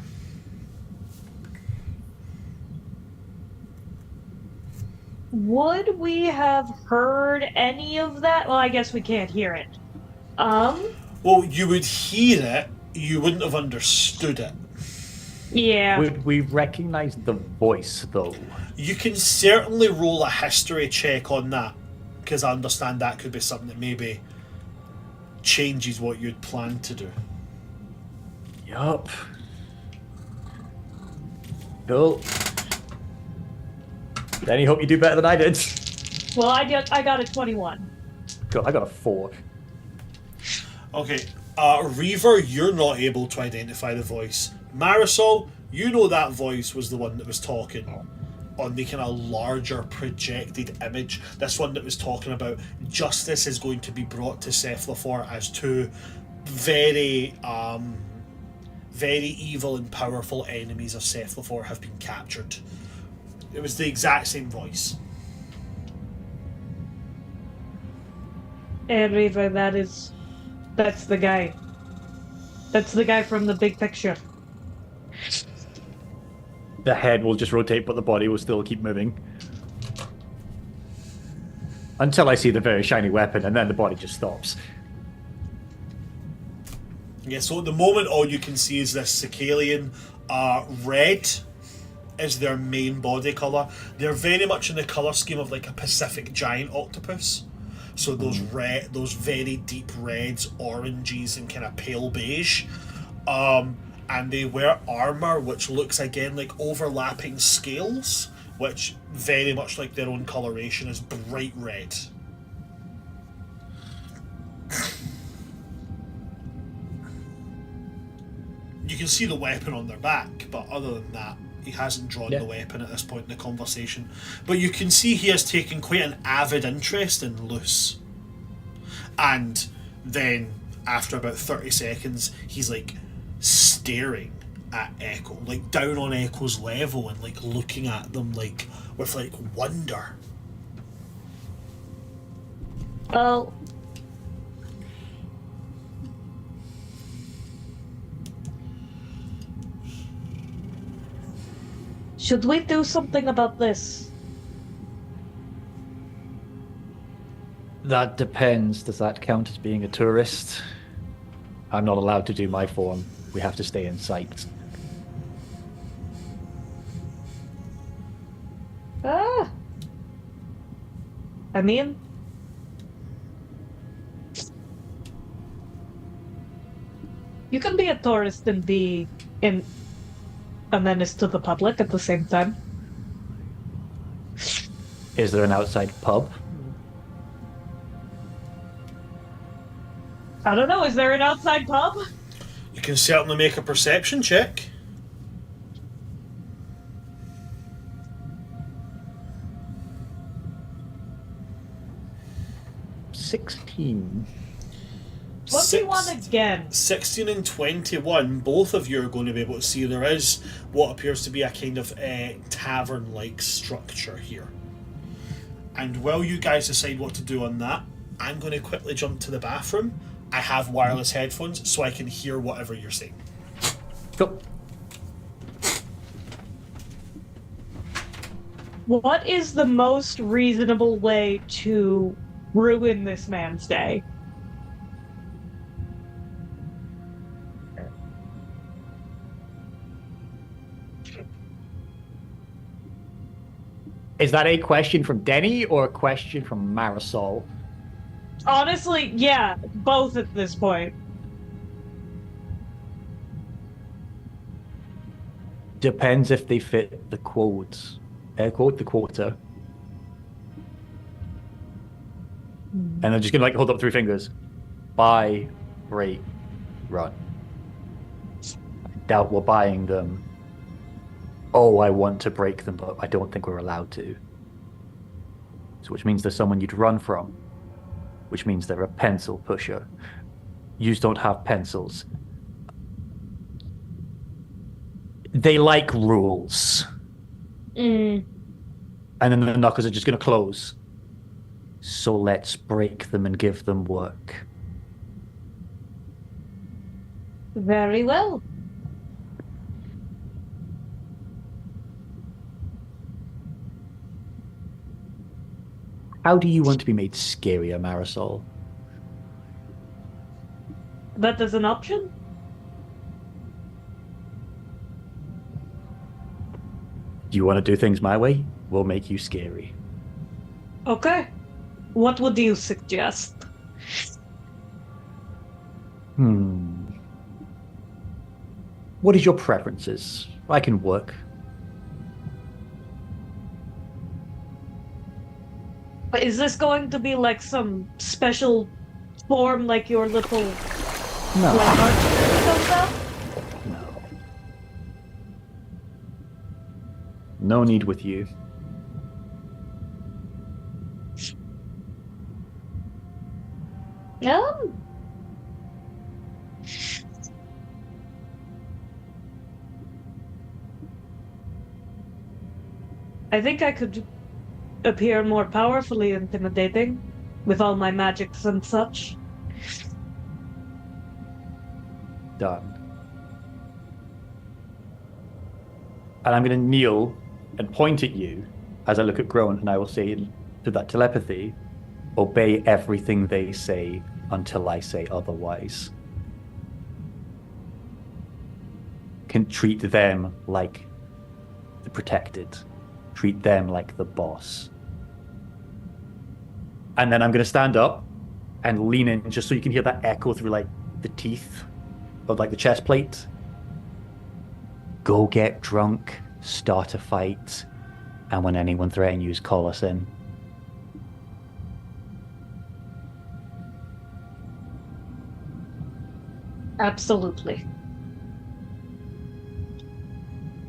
Would we have heard any of that? Well, I guess we can't hear it. Well, you would hear it, you wouldn't have understood it. Yeah. Would we recognize the voice, though? You can certainly roll a history check on that, because I understand that could be something that maybe changes what you'd planned to do. Yup. Cool. Danny, hope you do better than I did. Well, I got a 21. Cool, I got a 4. Okay, Reaver, you're not able to identify the voice. Marisol, you know that voice was the one that was talking on the kind of larger projected image. This one that was talking about justice is going to be brought to Cephlaphor as two very evil and powerful enemies of Cephlaphor have been captured. It was the exact same voice. And Reaver, that's the guy. That's the guy from the big picture. The head will just rotate, but the body will still keep moving. Until I see the very shiny weapon, and then the body just stops. Yeah, so at the moment all you can see is this Sicalian. Red is their main body colour. They're very much in the colour scheme of like a Pacific giant octopus. So those those very deep reds, oranges, and kind of pale beige. And they wear armour which looks again like overlapping scales, which very much like their own coloration is bright red. You can see the weapon on their back, but other than that, he hasn't drawn the weapon at this point in the conversation. But you can see he has taken quite an avid interest in Luce. And then, after about 30 seconds, he's like staring at Echo, like down on Echo's level, and like looking at them like with like wonder. Well, should we do something about this? That depends. Does that count as being a tourist? I'm not allowed to do my form. We have to stay in sight. I mean, you can be a tourist and be a menace to the public at the same time. Is there an outside pub? I don't know, is there an outside pub? You can certainly make a perception check. 16. What do you want again? 16 and 21, both of you are going to be able to see there is what appears to be a kind of tavern-like structure here. And while you guys decide what to do on that, I'm going to quickly jump to the bathroom. I have wireless headphones, so I can hear whatever you're saying. Cool. What is the most reasonable way to ruin this man's day? Is that a question from Denny or a question from Marisol? Honestly, yeah, both at this point. Depends if they fit the quotes. Air quote, the quota. And I'm just gonna like hold up 3 fingers. Buy break, run. I doubt we're buying them. Oh, I want to break them, but I don't think we're allowed to. So which means there's someone you'd run from. Which means they're a pencil pusher. You don't have pencils. They like rules. Mm. And then the knockers are just going to close. So let's break them and give them work. Very well. How do you want to be made scarier, Marisol? That is an option? Do you want to do things my way? We'll make you scary. Okay. What would you suggest? What is your preferences? I can work. But is this going to be like some special form like your little No. like art comes out? No. No need with you. I think I could appear more powerfully intimidating with all my magics and such. Done. And I'm going to kneel and point at you as I look at Groan, and I will say to that telepathy, obey everything they say until I say otherwise. Can treat them like the protected. Treat them like the boss. And then I'm going to stand up and lean in just so you can hear that echo through like the teeth of like the chest plate. Go get drunk, start a fight, and when anyone threatens you, call us in. Absolutely.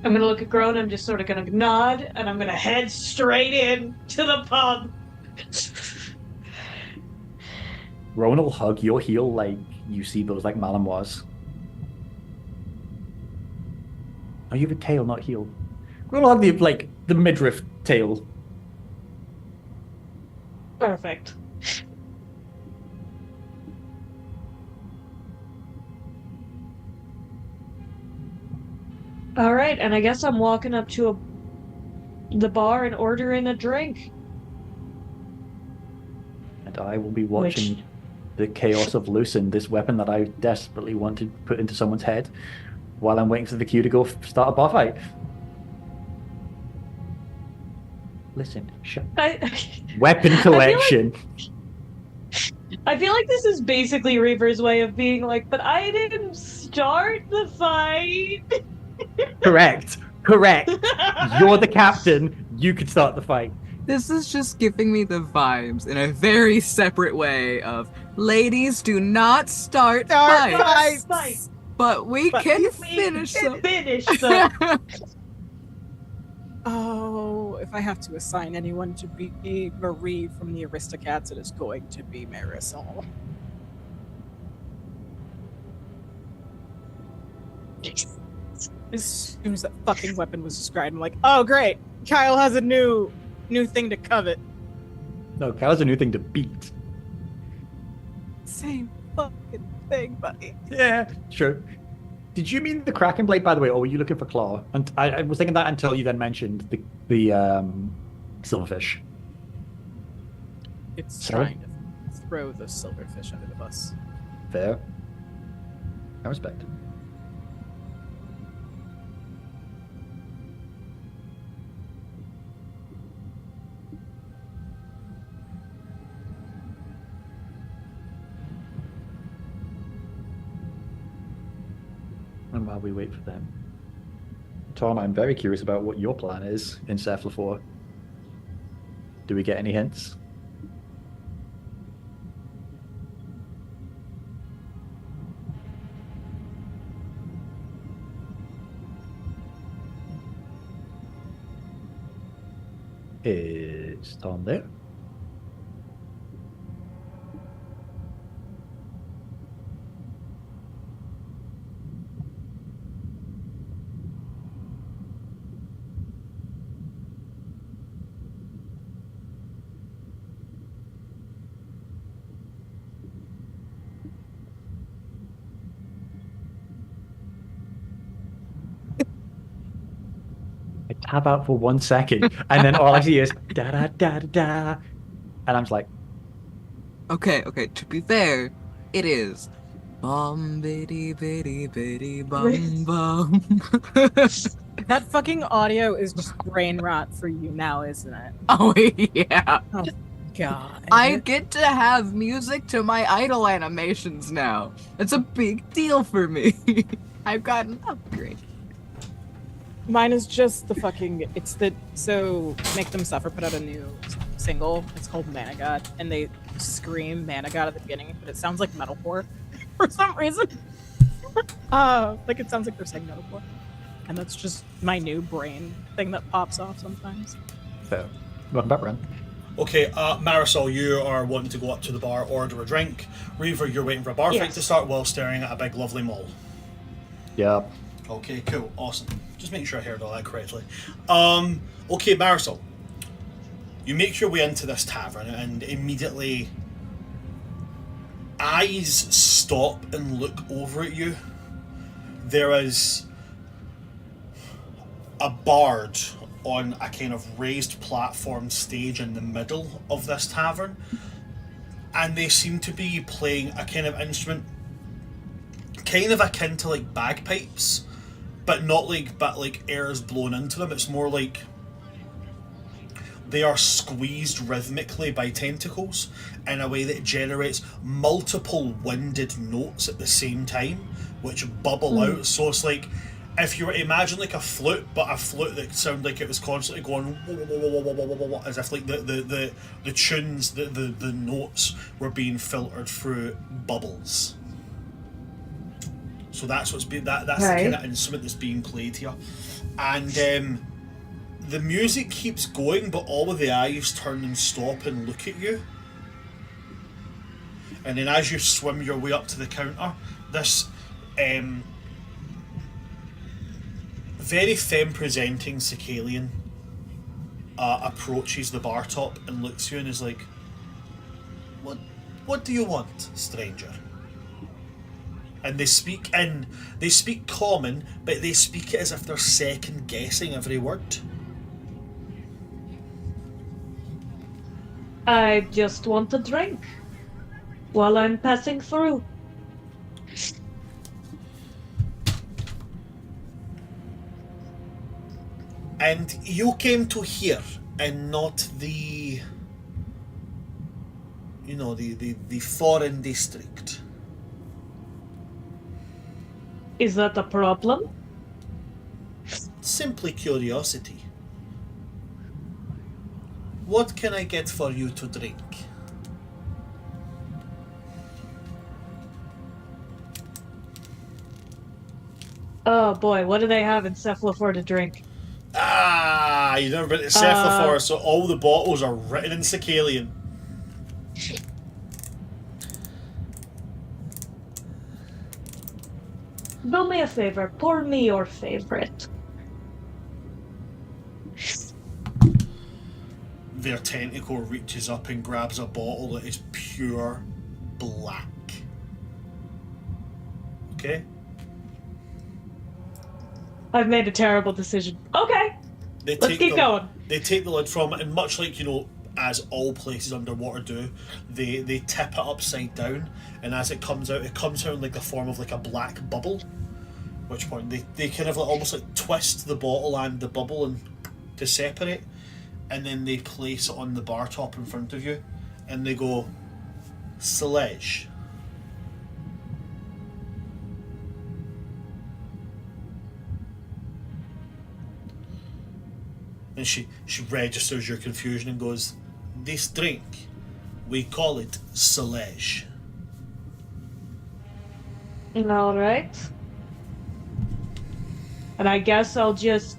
I'm gonna look at Groan, I'm just sort of gonna nod, and I'm gonna head straight in to the pub. Rowan will hug your heel like you see those like Malinois. Oh, you have a tail, not heel. Rowan will hug the midriff tail. Perfect. All right, and I guess I'm walking up to the bar and ordering a drink. And I will be watching the chaos of Lucin, this weapon that I desperately want to put into someone's head, while I'm waiting for the queue to go start a bar fight. Listen, shut. Weapon collection. I feel like this is basically Reaper's way of being like, but I didn't start the fight. Correct. You're the captain. You could start the fight. This is just giving me the vibes in a very separate way of ladies do not start fights, but we can finish them. Finish them. Oh, if I have to assign anyone to be Marie from the Aristocats, it is going to be Marisol. As soon as that fucking weapon was described, I'm like, oh great, Kyle has a new thing to covet. No, Kyle's a new thing to beat. Same fucking thing, buddy. Yeah, sure. Did you mean the Kraken Blade, by the way, or were you looking for Claw? And I was thinking that until you then mentioned the silverfish. It's Sorry? trying to throw the silverfish under the bus. Fair. I respect. And while we wait for them, Tom, I'm very curious about what your plan is in Cephlaphor. Do we get any hints? is down there. I tap out for 1 second, and then all I see is da da da da da, and I'm just like, Okay, to be fair, it is bum bitty bitty bitty bum bum. That fucking audio is just brain rot for you now, isn't it? Oh yeah. Oh god. I get to have music to my idol animations now. It's a big deal for me. I've got an upgrade. Mine is just the fucking. It's the so Make Them Suffer put out a new single. It's called Mana God, and they scream Mana God at the beginning, but it sounds like metalcore for some reason. Like it sounds like they're saying metalcore, and that's just my new brain thing that pops off sometimes. so, welcome back, Ren. Okay, Marisol, you are wanting to go up to the bar, order a drink. Reaver, you're waiting for a bar fight Yes. to start while staring at a big lovely mall. Yep. Okay, cool, awesome. Just making sure I heard all that correctly. Okay, Marisol, you make your way into this tavern and immediately eyes stop and look over at you. There is a bard on a kind of raised platform stage in the middle of this tavern, and they seem to be playing a kind of instrument kind of akin to like bagpipes, but not like air's blown into them. It's more like they are squeezed rhythmically by tentacles in a way that generates multiple winded notes at the same time, which bubble out. So it's like if you were to imagine like a flute, but a flute that sounded like it was constantly going as if like the tunes, the notes were being filtered through bubbles. So that's what's being that's the kind of instrument that's being played here, and the music keeps going, but all of the eyes turn and stop and look at you. And then as you swim your way up to the counter, this very femme-presenting Sicalian approaches the bar top and looks at you and is like, "What do you want, stranger?" And they speak common, but they speak it as if they're second guessing every word. I just want a drink while I'm passing through. And you came to here and not the foreign district. Is that a problem? Simply curiosity. What can I get for you to drink? Oh boy, what do they have in Cephlaphor to drink? You've never been to Cephlaphor, so all the bottles are written in Sicalian. Do me a favor, pour me your favorite. Their tentacle reaches up and grabs a bottle that is pure black. Okay? I've made a terrible decision. Okay, let's keep going. They take the lid from it, and much like, as all places underwater do, they tip it upside down, and as it comes out in like the form of like a black bubble. At which point they kind of like almost like twist the bottle and the bubble and to separate, and then they place it on the bar top in front of you, and they go, "Celege." And she registers your confusion and goes, "This drink, we call it Celege." All right. And I guess I'll just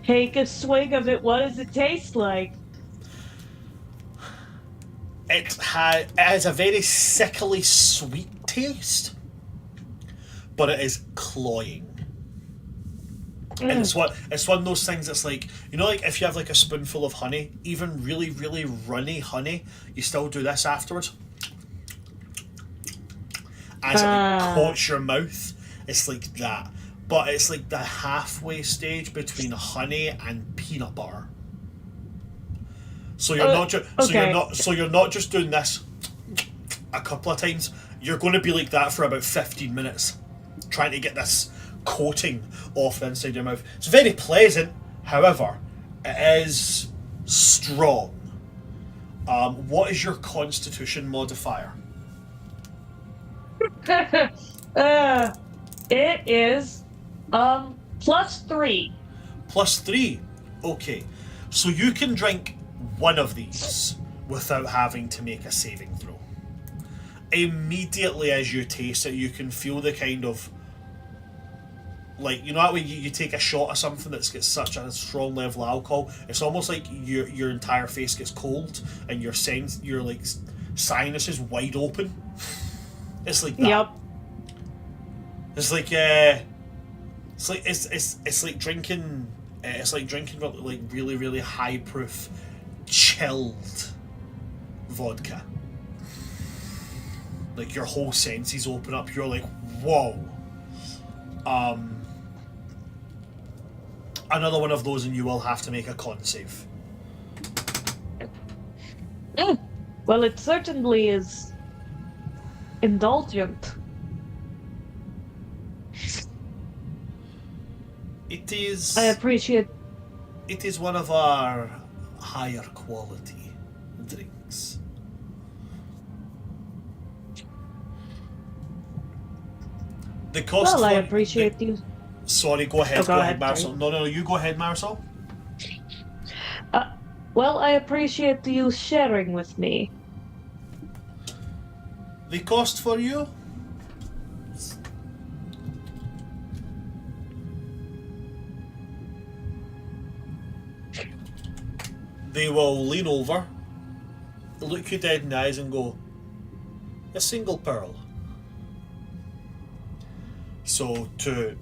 take a swig of it. What does it taste like? It has a very sickly sweet taste, but it is cloying. And it's one of those things that's like, you know, like if you have like a spoonful of honey, even really, really runny honey, you still do this afterwards. As it coats your mouth, it's like that. But it's like the halfway stage between honey and peanut butter. So you're you're not just doing this a couple of times. You're going to be like that for about 15 minutes, trying to get this coating off the inside of your mouth. It's very pleasant, however, it is strong. What is your constitution modifier? It is +3. +3. Okay. So you can drink one of these without having to make a saving throw. Immediately as you taste it, you can feel the kind of, like, you know that way you take a shot of something that's got such a strong level of alcohol, it's almost like your entire face gets cold and your like sinus is wide open. It's like that. Yep. It's like it's like drinking like really, really high proof chilled vodka. Like your whole senses open up. You're like, whoa. Another one of those, and you will have to make a con save. Well, it certainly is indulgent. It is. I appreciate. It is one of our higher quality drinks. The cost. Well, I appreciate you. Sorry, go ahead. Go ahead, Marisol. No, you go ahead, Marisol. Well, I appreciate you sharing with me. The cost for you? They will lean over, look you dead in the eyes and go, a single pearl. So to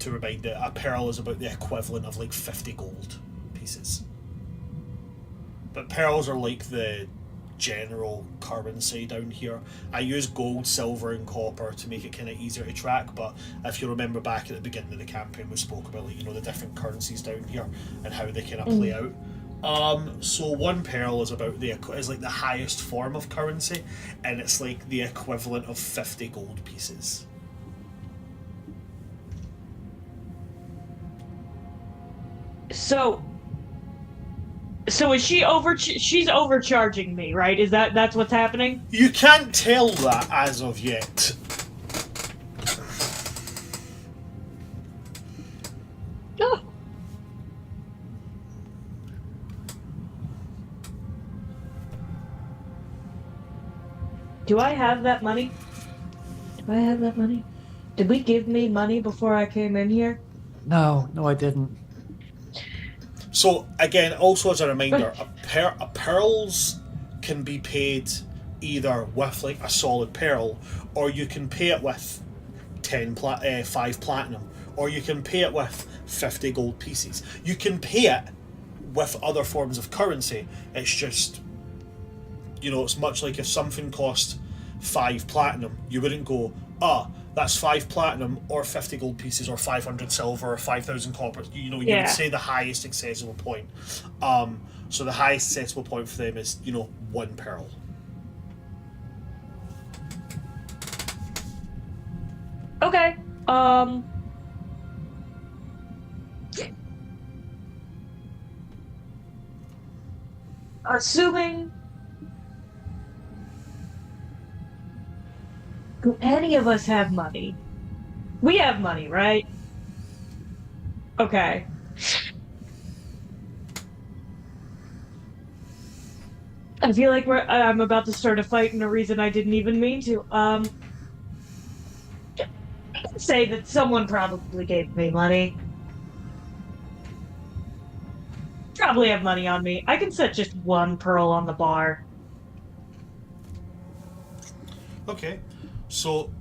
remind it, a pearl is about the equivalent of like 50 gold pieces. But pearls are like the general currency down here. I use gold, silver and copper to make it kind of easier to track, but if you remember back at the beginning of the campaign we spoke about, like, you know, the different currencies down here and how they kind of play out. So one pearl is about is like the highest form of currency, and it's like the equivalent of 50 gold pieces. So is she she's overcharging me, right? That's what's happening? You can't tell that as of yet. Oh. Do I have that money? Did we give me money before I came in here? No, I didn't. So again, also as a reminder, pearls can be paid either with like a solid pearl, or you can pay it with 5 platinum, or you can pay it with 50 gold pieces. You can pay it with other forms of currency. It's just, you know, it's much like if something cost 5 platinum, you wouldn't go, that's 5 platinum or 50 gold pieces or 500 silver or 5,000 copper. You would say the highest accessible point. So the highest accessible point for them is, 1 pearl. Okay. Assuming... Do any of us have money? We have money, right? Okay. I feel like I'm about to start a fight in a reason I didn't even mean to. Say that someone probably gave me money. probably have money on me. I can set just one pearl on the bar. Okay, so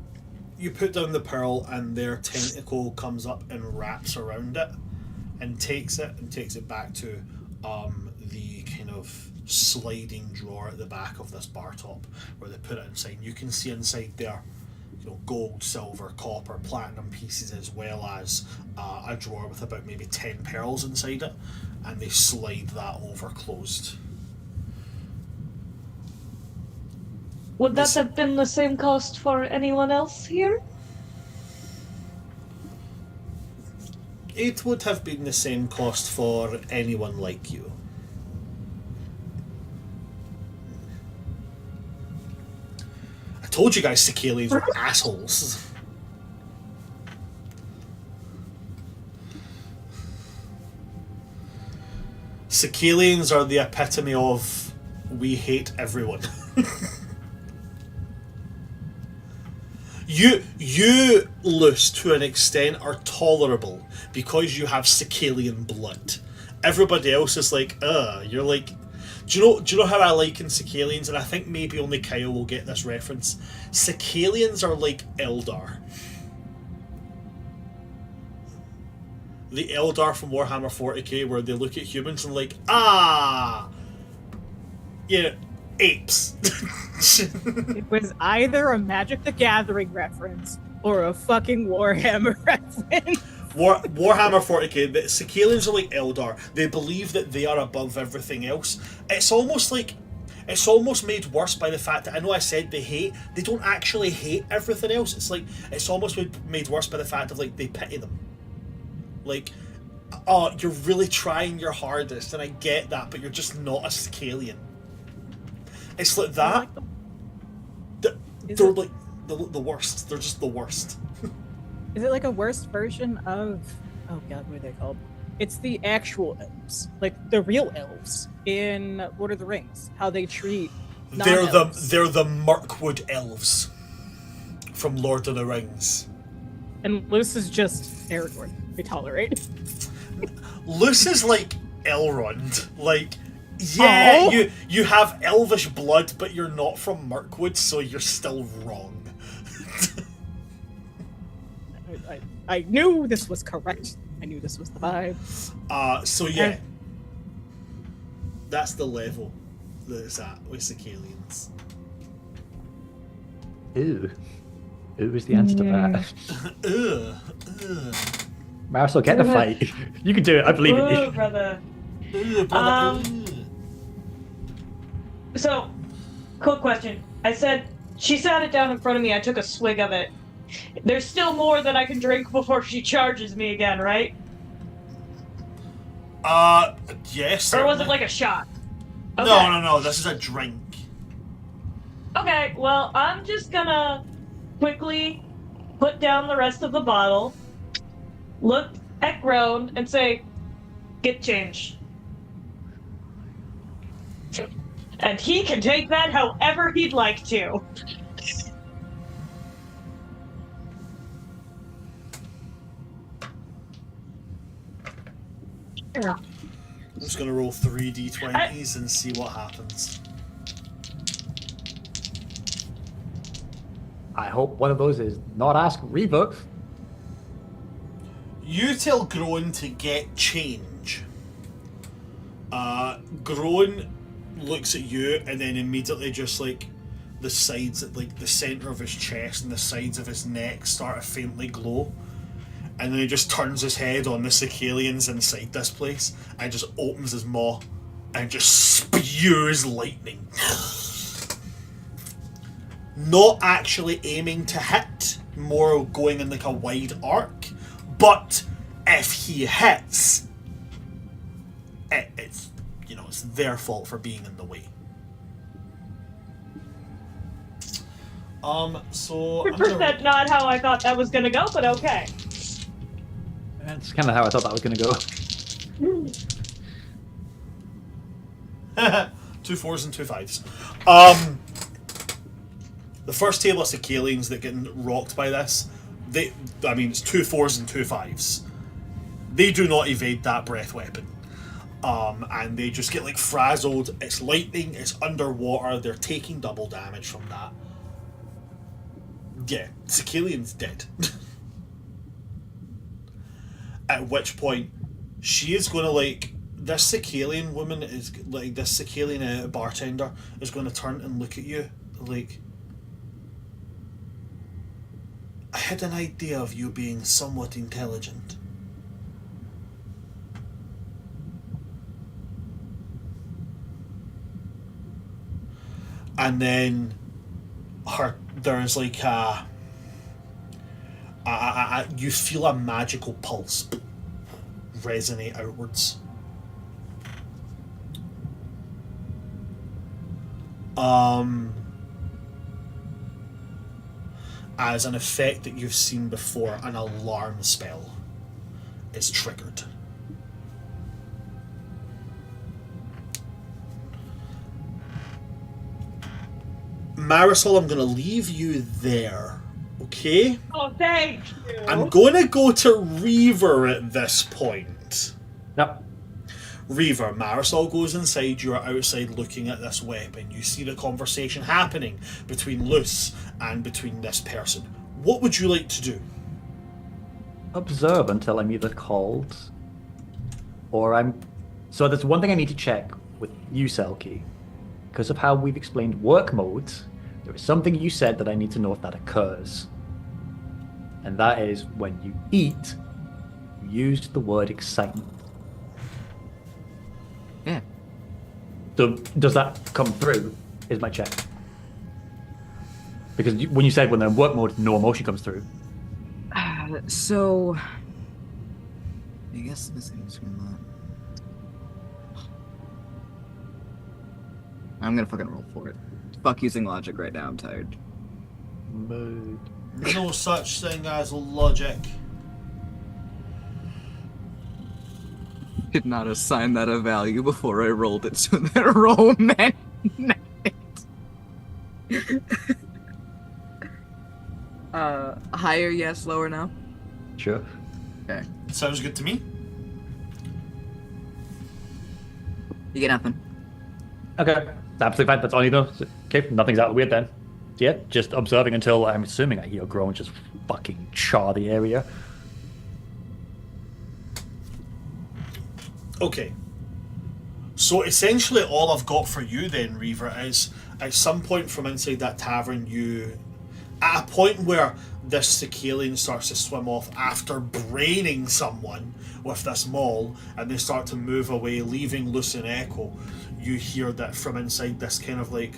you put down the pearl and their tentacle comes up and wraps around it and takes it back to the kind of sliding drawer at the back of this bar top where they put it inside. You can see inside there, gold, silver, copper, platinum pieces, as well as a drawer with about maybe 10 pearls inside it, and they slide that over closed. Would that have been the same cost for anyone else here? It would have been the same cost for anyone like you. I told you guys Sicilians were assholes. Sicilians are the epitome of we hate everyone. You, Luce, to an extent, are tolerable because you have Sicilian blood. Everybody else is like, you're like... Do you know how I liken Sicilians? And I think maybe only Kyle will get this reference. Sicilians are like Eldar. The Eldar from Warhammer 40k, where they look at humans and like, apes. It was either a Magic the Gathering reference or a fucking Warhammer reference. Warhammer 40k, the Sicilians are like Eldar. They believe that they are above everything else. It's almost made worse by the fact that I know I said they don't actually hate everything else. It's almost made worse by the fact of like they pity them. Like, oh, you're really trying your hardest, and I get that, but you're just not a Sicilian. It's like that. They're like the worst. They're just the worst. Is it like a worse version of... Oh god, what are they called? It's the actual elves. Like, the real elves in Lord of the Rings. How they treat non-elves. They're the Mirkwood elves from Lord of the Rings. And Luce is just Aragorn. They tolerate. Luce is like Elrond. Like, yeah, oh? you have elvish blood, but you're not from Mirkwood, so you're still wrong. I knew this was correct. I knew this was the vibe. So yeah. That's the level that it's at with Sicilians. Ew. Ooh is the answer to that. Marisol, get the fight. You can do it, I believe in you. Brother. Brother. So, quick question. I said, she sat it down in front of me, I took a swig of it. There's still more that I can drink before she charges me again, right? Yes. Or was it like a shot? Okay. No, this is a drink. Okay, well, I'm just gonna quickly put down the rest of the bottle, look at Groan, and say, get change. And he can take that however he'd like to. I'm just gonna roll 3 d20s and see what happens. I hope one of those is not ask Reva. You tell Groan to get change. Groan looks at you and then immediately just like the sides, like the center of his chest and the sides of his neck start to faintly glow. And then he just turns his head on the Sicilians inside this place and just opens his maw and just spews lightning. Not actually aiming to hit, more going in like a wide arc. But if he hits, it's their fault for being in the way. So 100% not how I thought that was gonna go, but okay. That's kind of how I thought that was going to go. 2 4s and 2 5s. The first table of Sicilians that get rocked by this, it's 2 4s and 2 5s. They do not evade that breath weapon. And they just get like frazzled. It's lightning, it's underwater, they're taking double damage from that. Yeah, Sicilian's dead. At which point, she is going to like, this Sicilian woman is like, this Sicilian bartender is going to turn and look at you like, I had an idea of you being somewhat intelligent. And then there's like you feel a magical pulse resonate outwards. As an effect that you've seen before, an alarm spell is triggered. Marisol, I'm going to leave you there, okay? Oh, thank you. I'm going to go to Reaver at this point. Yep. Reaver, Marisol goes inside, you're outside looking at this weapon. You see the conversation happening between Luce and between this person. What would you like to do? Observe until I'm either called or I'm... So there's one thing I need to check with you, Selkie. Because of how we've explained work modes, there is something you said that I need to know if that occurs. And that is when you eat, you used the word excitement. Yeah. So does that come through, is my check. Because when you said when they're in work mode, no emotion comes through. So... I guess this is from that. I'm gonna fucking roll for it. Fuck using logic right now, I'm tired. Mood. No such thing as logic. Did not assign that a value before I rolled it, so that roll meant higher yes, lower no? Sure. Okay. Sounds good to me. You get nothing. Okay. Absolutely fine. That's all you know. Okay, nothing's out of the weird then. So yeah, just observing until I'm assuming I hear Groan just fucking char the area. Okay. So essentially all I've got for you then, Reaver, is at some point from inside that tavern you... At a point where this Sicilian starts to swim off after braining someone with this maul, and they start to move away, leaving Luce and Echo, you hear that from inside this kind of like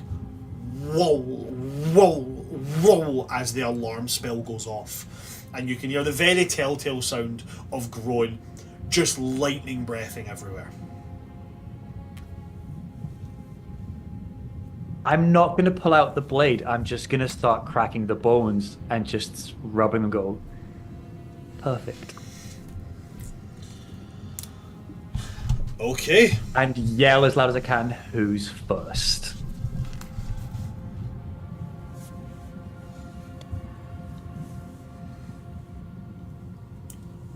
whoa, whoa, whoa as the alarm spell goes off. And you can hear the very telltale sound of Groan, just lightning breathing everywhere. I'm not going to pull out the blade. I'm just going to start cracking the bones and just rubbing them go. Perfect. Okay. And yell as loud as I can, who's first?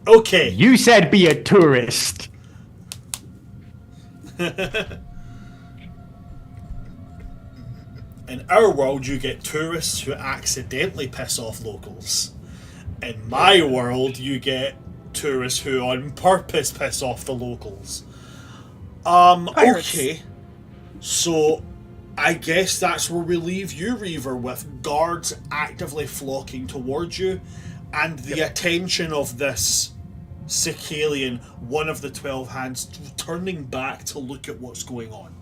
Okay. You said be a tourist. In our world, you get tourists who accidentally piss off locals. In my world, you get tourists who on purpose piss off the locals. Pirates. Okay. So, I guess that's where we leave you, Reaver, with guards actively flocking towards you, and the attention of this Sicilian, one of the 12 hands, turning back to look at what's going on.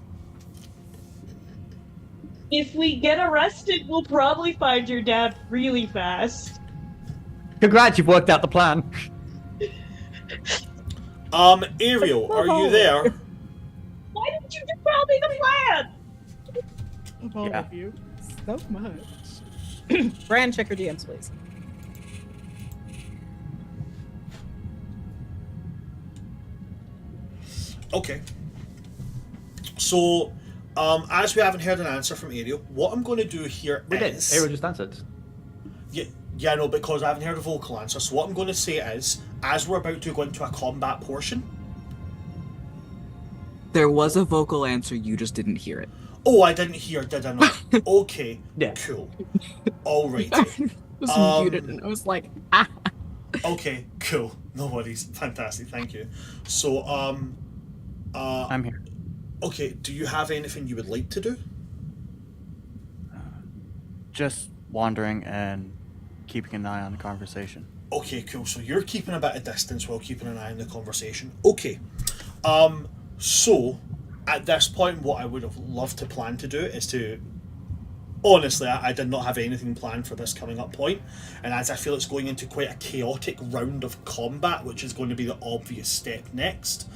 If we get arrested, we'll probably find your dad really fast. Congrats, you've worked out the plan. Ariel, are you there? Why didn't you just tell me the plan? Of all of you, so much. Brand, check your DMs, please. Okay. So, as we haven't heard an answer from Ariel, what I'm going to do here We did. is... Ariel just answered. Yeah, no, because I haven't heard a vocal answer. So what I'm going to say is, as we're about to go into a combat portion, There was a vocal answer, you just didn't hear it. Oh, I didn't hear, did I not? Okay, Yeah. cool. Alrighty. I was muted and I was like, ah. Okay, cool. No worries. Fantastic, thank you. So, I'm here. okay, do you have anything you would like to do? Just wandering and keeping an eye on the conversation. Okay, cool. So you're keeping a bit of distance while keeping an eye on the conversation. Okay. So at this point, what I would have loved to plan to do is to... Honestly, I did not have anything planned for this coming up point, and as I feel it's going into quite a chaotic round of combat, which is going to be the obvious step next,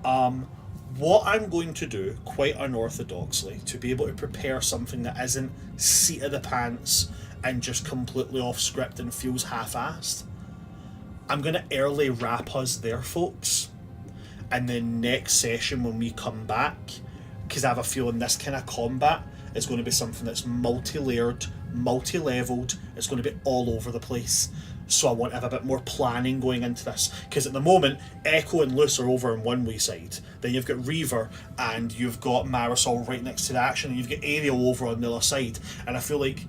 what I'm going to do, quite unorthodoxly, to be able to prepare something that isn't seat of the pants and just completely off script and feels half-assed, I'm going to early wrap us there, folks. And then next session when we come back, because I have a feeling this kind of combat is going to be something that's multi-layered, multi-leveled, it's going to be all over the place. So I want to have a bit more planning going into this, because at the moment Echo and Luce are over on one way side, then you've got Reaver and you've got Marisol right next to the action, and you've got Ariel over on the other side, and I feel like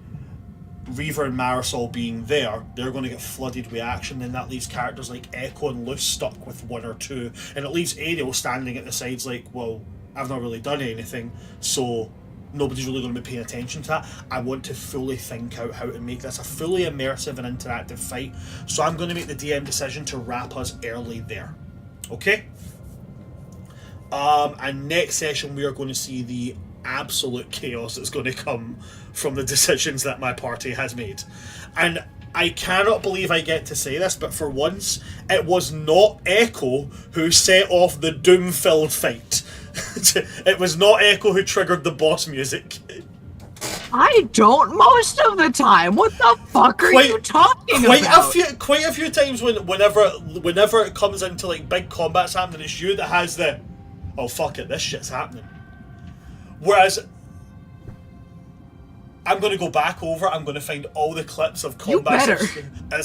Reaver and Marisol being there, they're going to get flooded with action, then that leaves characters like Echo and Luce stuck with one or two, and it leaves Ariel standing at the sides like, well, I've not really done anything, so nobody's really going to be paying attention to that. I want to fully think out how to make this a fully immersive and interactive fight, so I'm going to make the DM decision to wrap us early there. Okay? And next session we are going to see the absolute chaos that's going to come from the decisions that my party has made. And I cannot believe I get to say this, but for once, it was not Echo who set off the doom-filled fight. It was not Echo who triggered the boss music. I don't most of the time. What the fuck are you talking about? Quite a few times whenever it comes into like big combats happening, it's you that has the, oh fuck it, this shit's happening. Whereas I'm going to go back over, I'm going to find all the clips of combats. You better.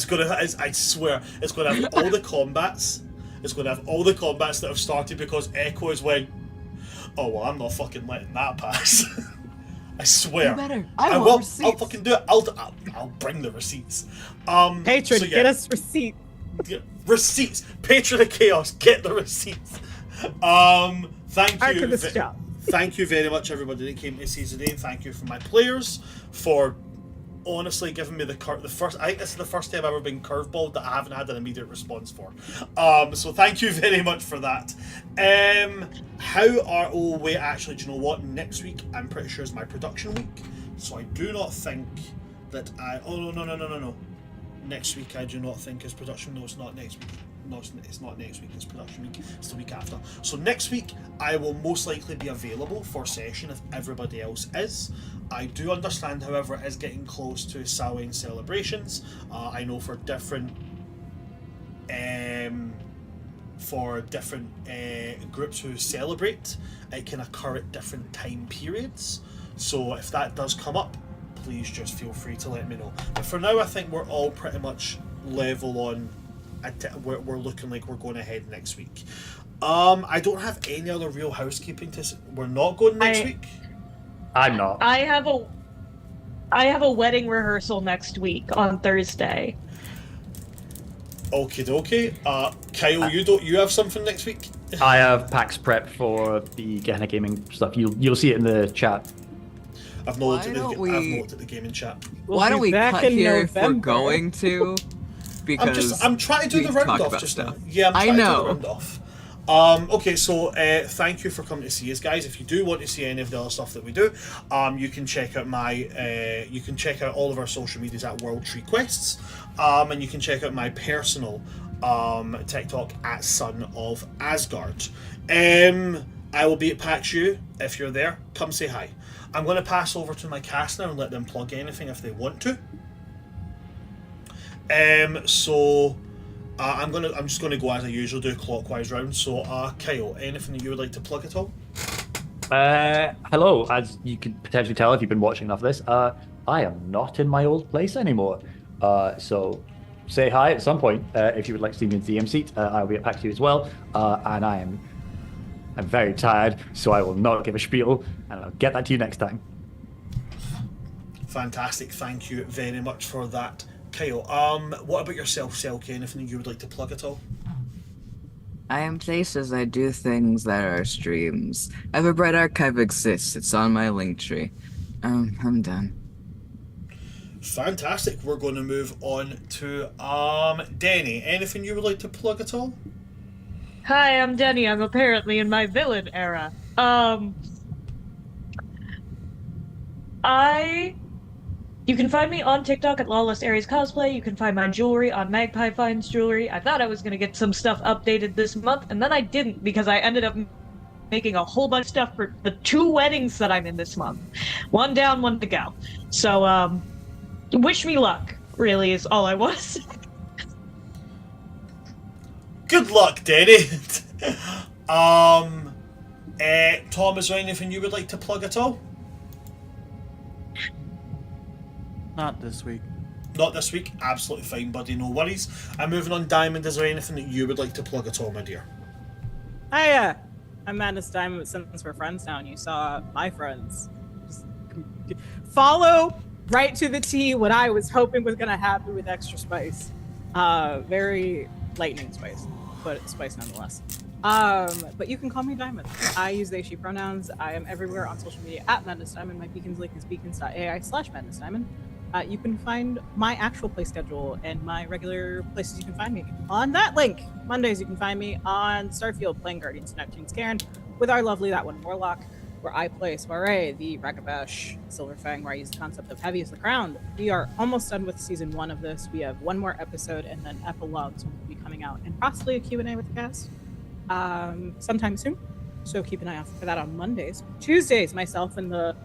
I swear, it's going to have all the combats. It's going to have all the combats that have started because Echo has went, oh well, I'm not fucking letting that pass. I swear. You better. I will. I'll fucking do it. I'll bring the receipts. Patron, so yeah. get us receipt. Receipts. Patron of Chaos, get the receipts. Thank you. Archivist job. Thank you very much, everybody that came to see today. Thank you for my players for honestly giving me the first. I think this is the first time I've ever been curveballed that I haven't had an immediate response for. So thank you very much for that. Actually, do you know what? Next week I'm pretty sure is my production week, so I do not think that no. Next week I do not think is production. No, it's not next week. No, it's not next week, it's production week, it's the week after. So next week, I will most likely be available for session if everybody else is. I do understand, however, it is getting close to Samhain celebrations. I know for different groups who celebrate, it can occur at different time periods. So if that does come up, please just feel free to let me know. But for now, I think we're all pretty much level on. We're looking like we're going ahead next week. I don't have any other real housekeeping to. We're not going next week. I'm not. I have a wedding rehearsal next week on Thursday. Okie dokie. Kyle, you have something next week? I have PAX prep for the Gehenna Gaming stuff. You'll see it in the chat. I've not looked at the gaming chat. Why don't we cut here if we're going to? Because I'm trying to do the round off just now. Yeah, I'm trying to do the round off. Okay, so thank you for coming to see us, guys. If you do want to see any of the other stuff that we do, you can check out all of our social medias at World Tree Quests, and you can check out my personal TikTok at Son of Asgard. I will be at PAX U. If you're there, come say hi. I'm going to pass over to my cast now and let them plug anything if they want to. I'm just gonna go as I usually do, clockwise round. So, Kyle, anything that you would like to plug at all? Hello. As you can potentially tell if you've been watching enough of this, I am not in my old place anymore. So say hi at some point if you would like to see me in the DM seat. I'll be at PAX U as well, and I am I'm very tired, so I will not give a spiel, and I'll get that to you next time. Fantastic. Thank you very much for that, Kyle. What about yourself, Selkie? Anything you would like to plug at all? I am places I do things that are streams. Everbright Archive exists. It's on my link tree. I'm done. Fantastic. We're going to move on to Denny. Anything you would like to plug at all? Hi, I'm Denny. I'm apparently in my villain era. You can find me on TikTok at Lawless Aries Cosplay. You can find my jewelry on Magpie Finds Jewelry. I thought I was going to get some stuff updated this month, and then I didn't because I ended up making a whole bunch of stuff for the 2 weddings that I'm in this month. 1 down, 1 to go. So, wish me luck, really, is all I was. Good luck, Denny. Tom, is there anything you would like to plug at all? Not this week. Not this week? Absolutely fine, buddy. No worries. I'm moving on. Diamond, is there anything that you would like to plug at all, my dear? Hiya! I'm Madness Diamond, since we're friends now and you saw my friends. Just follow right to the T what I was hoping was going to happen with extra spice. Very lightning spice, but it's spice nonetheless. But you can call me Diamond. I use they, she pronouns. I am everywhere on social media at Madness Diamond. My beacons link is beacons.ai/Madness Diamond. You can find my actual play schedule and my regular places you can find me on that link. Mondays you can find me on Starfield playing Guardians of Neptune's Cairn with our lovely That One Warlock, where I play Soiree, the Ragabash Silverfang, where I use the concept of Heavy as the Crown. We are almost done with season 1 of this. We have 1 more episode and then epilogues will be coming out and possibly a Q&A with the cast sometime soon. So keep an eye out for that on Mondays. Tuesdays, myself and the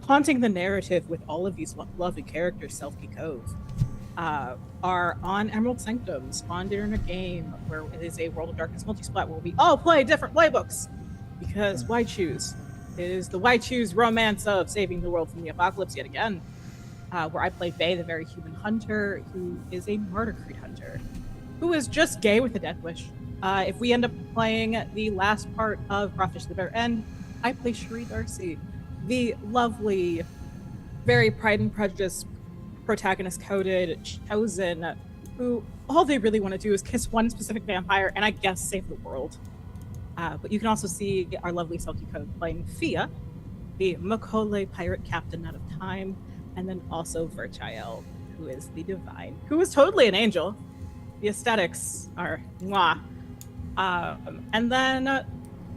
haunting the narrative with all of these lovely characters, Selkie Cove, are on Emerald Sanctums, on Dinner in a Game, where it is a World of Darkness multi-splat where we all play different playbooks. Because why choose? It is the why choose romance of saving the world from the apocalypse yet again, where I play Bay, the very human hunter, who is a murder creed hunter, who is just gay with a death wish. If we end up playing the last part of Crawfish the Bare End, I play Cherie Darcy, the lovely, very Pride and Prejudice protagonist-coded chosen, who all they really want to do is kiss one specific vampire and I guess save the world. But you can also see our lovely Selkie Code playing Fia, the Makole pirate captain out of time, and then also Virchael, who is the divine, who is totally an angel. The aesthetics are mwah. And then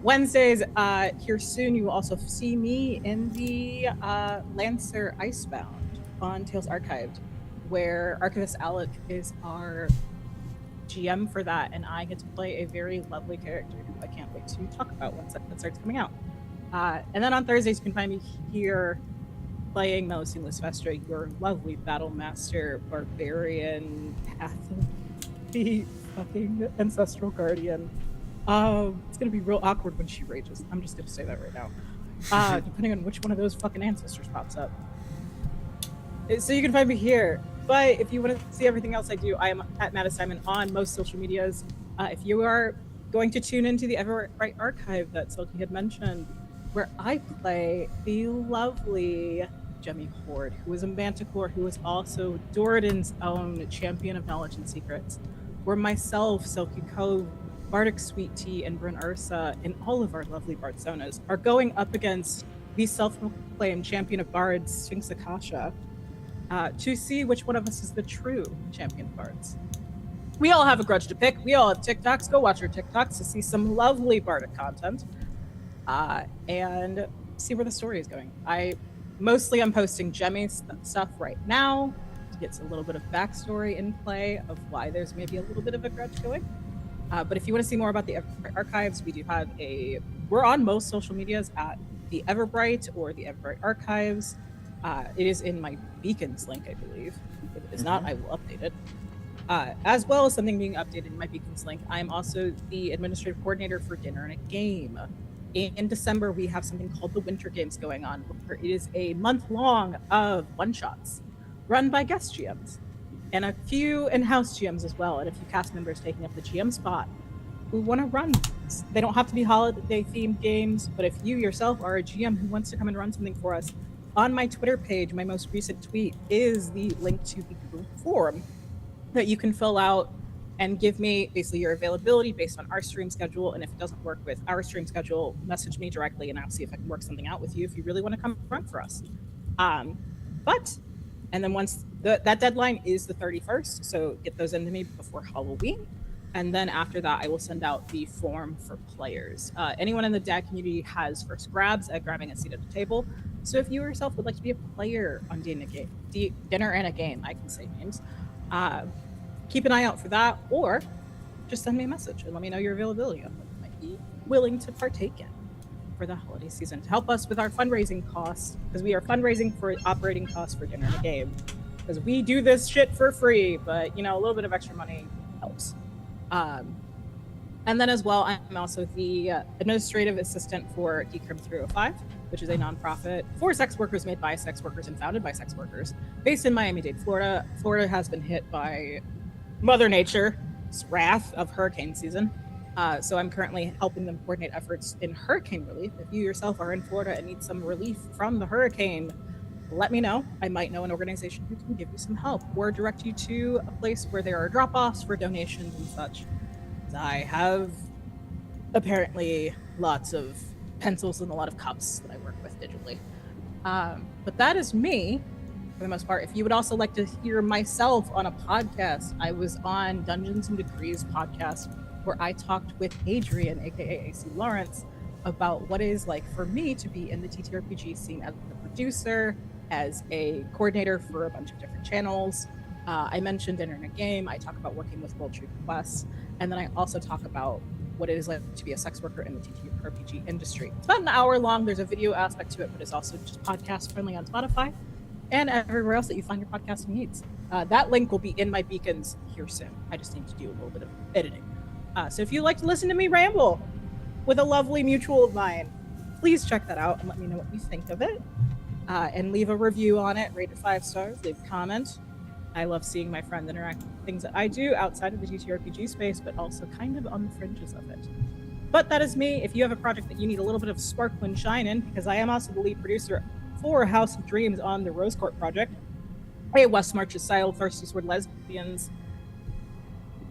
Wednesdays, here soon, you will also see me in the Lancer Icebound on Tales Archived, where Archivist Alec is our GM for that, and I get to play a very lovely character who I can't wait to talk about once that starts coming out. And then on Thursdays, you can find me here playing Melusine Vestra, your lovely battle master, barbarian, path of the fucking ancestral guardian. It's gonna be real awkward when she rages. I'm just gonna say that right now. Depending on which one of those fucking ancestors pops up. So you can find me here. But if you want to see everything else I do, I am at Madness Diamond on most social medias. If you are going to tune into the Everbright Archive that Selkie had mentioned, where I play the lovely Jemmy Horde, who is a manticore, who is also Doradin's own champion of knowledge and secrets, where myself, Selkie Cove, Bardic Sweet Tea, and Bryn Ursa, and all of our lovely Bardsonas are going up against the self-proclaimed champion of bards, Sphinx Akasha, to see which one of us is the true champion of bards. We all have a grudge to pick. We all have TikToks. Go watch our TikToks to see some lovely bardic content and see where the story is going. I'm posting Jemmy stuff right now to get a little bit of backstory in play of why there's maybe a little bit of a grudge going. But if you want to see more about the Everbright Archives, we do have we're on most social medias at the Everbright or the Everbright Archives. It is in my Beacons link, I believe. If it is not, I will update it. As well as something being updated in my Beacons link, I am also the administrative coordinator for Dinner and a Game. In December, we have something called the Winter Games going on, where it is a month long of one-shots run by guest GMs and a few in-house GMs as well, and a few cast members taking up the GM spot. who want to run. They don't have to be holiday-themed games, but if you yourself are a GM who wants to come and run something for us, on my Twitter page, my most recent tweet is the link to the Google form that you can fill out and give me basically your availability based on our stream schedule. And if it doesn't work with our stream schedule, message me directly and I'll see if I can work something out with you if you really want to come run for us. And then once that deadline is the 31st, so get those into me before Halloween. And then after that, I will send out the form for players. Anyone in the DAG community has first grabs at grabbing a seat at the table. So if you yourself would like to be a player on Dinner and a Game, I can say names, keep an eye out for that, or just send me a message and let me know your availability on what you might be willing to partake in for the holiday season to help us with our fundraising costs, because we are fundraising for operating costs for Dinner and a Game, because we do this shit for free, but a little bit of extra money helps. And then as well, I'm also the administrative assistant for Decrim 305, which is a nonprofit for sex workers, made by sex workers and founded by sex workers, based in Miami-Dade, Florida. Florida has been hit by Mother Nature's wrath of hurricane season. So I'm currently helping them coordinate efforts in hurricane relief. If you yourself are in Florida and need some relief from the hurricane, let me know. I might know an organization who can give you some help or direct you to a place where there are drop-offs for donations and such. I have apparently lots of pencils and a lot of cups that I work with digitally. But that is me for the most part. If you would also like to hear myself on a podcast, I was on Dungeons and Degrees podcast where I talked with Adrian, aka AC Lawrence, about what it is like for me to be in the TTRPG scene as a producer, as a coordinator for a bunch of different channels. I mentioned Dinner and a Game. I talk about working with World Tree Quests, and then I also talk about what it is like to be a sex worker in the TTRPG industry. It's about an hour long. There's a video aspect to it, but it's also just podcast friendly on Spotify and everywhere else that you find your podcasting needs. That link will be in my beacons here soon. I just need to do a little bit of editing. So if you'd like to listen to me ramble with a lovely mutual of mine, please check that out and let me know what you think of it. And leave a review on it, rate it 5 stars, leave a comment. I love seeing my friends interact with things that I do outside of the TTRPG space, but also kind of on the fringes of it. But that is me. If you have a project that you need a little bit of sparkle and shine in, because I am also the lead producer for House of Dreams on the Rose Court project, a West Marches style Thirsty Sword Lesbians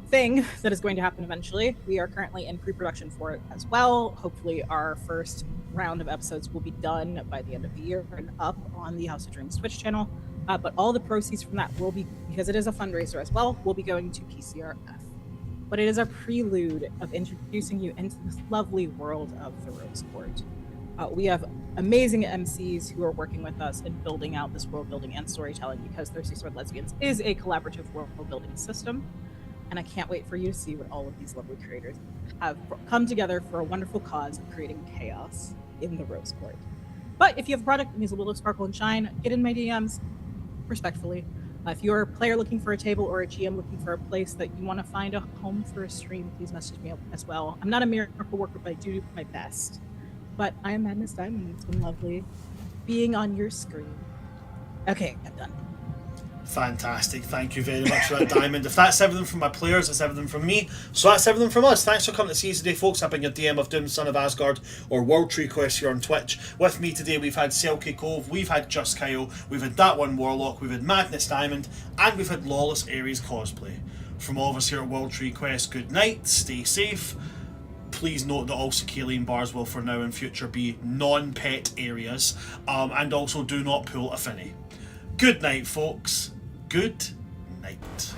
thing that is going to happen eventually. We are currently in pre-production for it as well. Hopefully our first round of episodes will be done by the end of the year and up on the House of Dreams Twitch channel. But all the proceeds from that will be, because it is a fundraiser as well, will be going to PCRF. But it is a prelude of introducing you into this lovely world of the Rose Court. We have amazing MCs who are working with us in building out this world building and storytelling, because Thirsty Sword Lesbians is a collaborative world building system. And I can't wait for you to see what all of these lovely creators have come together for a wonderful cause of creating chaos in the Rose Court. But if you have a product that needs a little sparkle and shine, get in my DMs, respectfully. If you're a player looking for a table or a GM looking for a place that you want to find a home for a stream, please message me as well. I'm not a miracle worker, but I do my best. But I am Madness Diamond. It's been lovely being on your screen. Okay, I'm done. Fantastic. Thank you very much for that, Diamond. If that's everything from my players, that's everything from me. So that's everything from us. Thanks for coming to see us today, folks. I've been your DM of Doom, Son of Asgard, or World Tree Quest here on Twitch. With me today, we've had Selkie Cove, we've had Just Kyle, we've had That One Warlock, we've had Madness Diamond, and we've had Lawless Ares Cosplay. From all of us here at World Tree Quest, good night, stay safe. Please note that all Secalian bars will for now and future be non-pet areas, and also do not pull a finny. Good night, folks. Good night.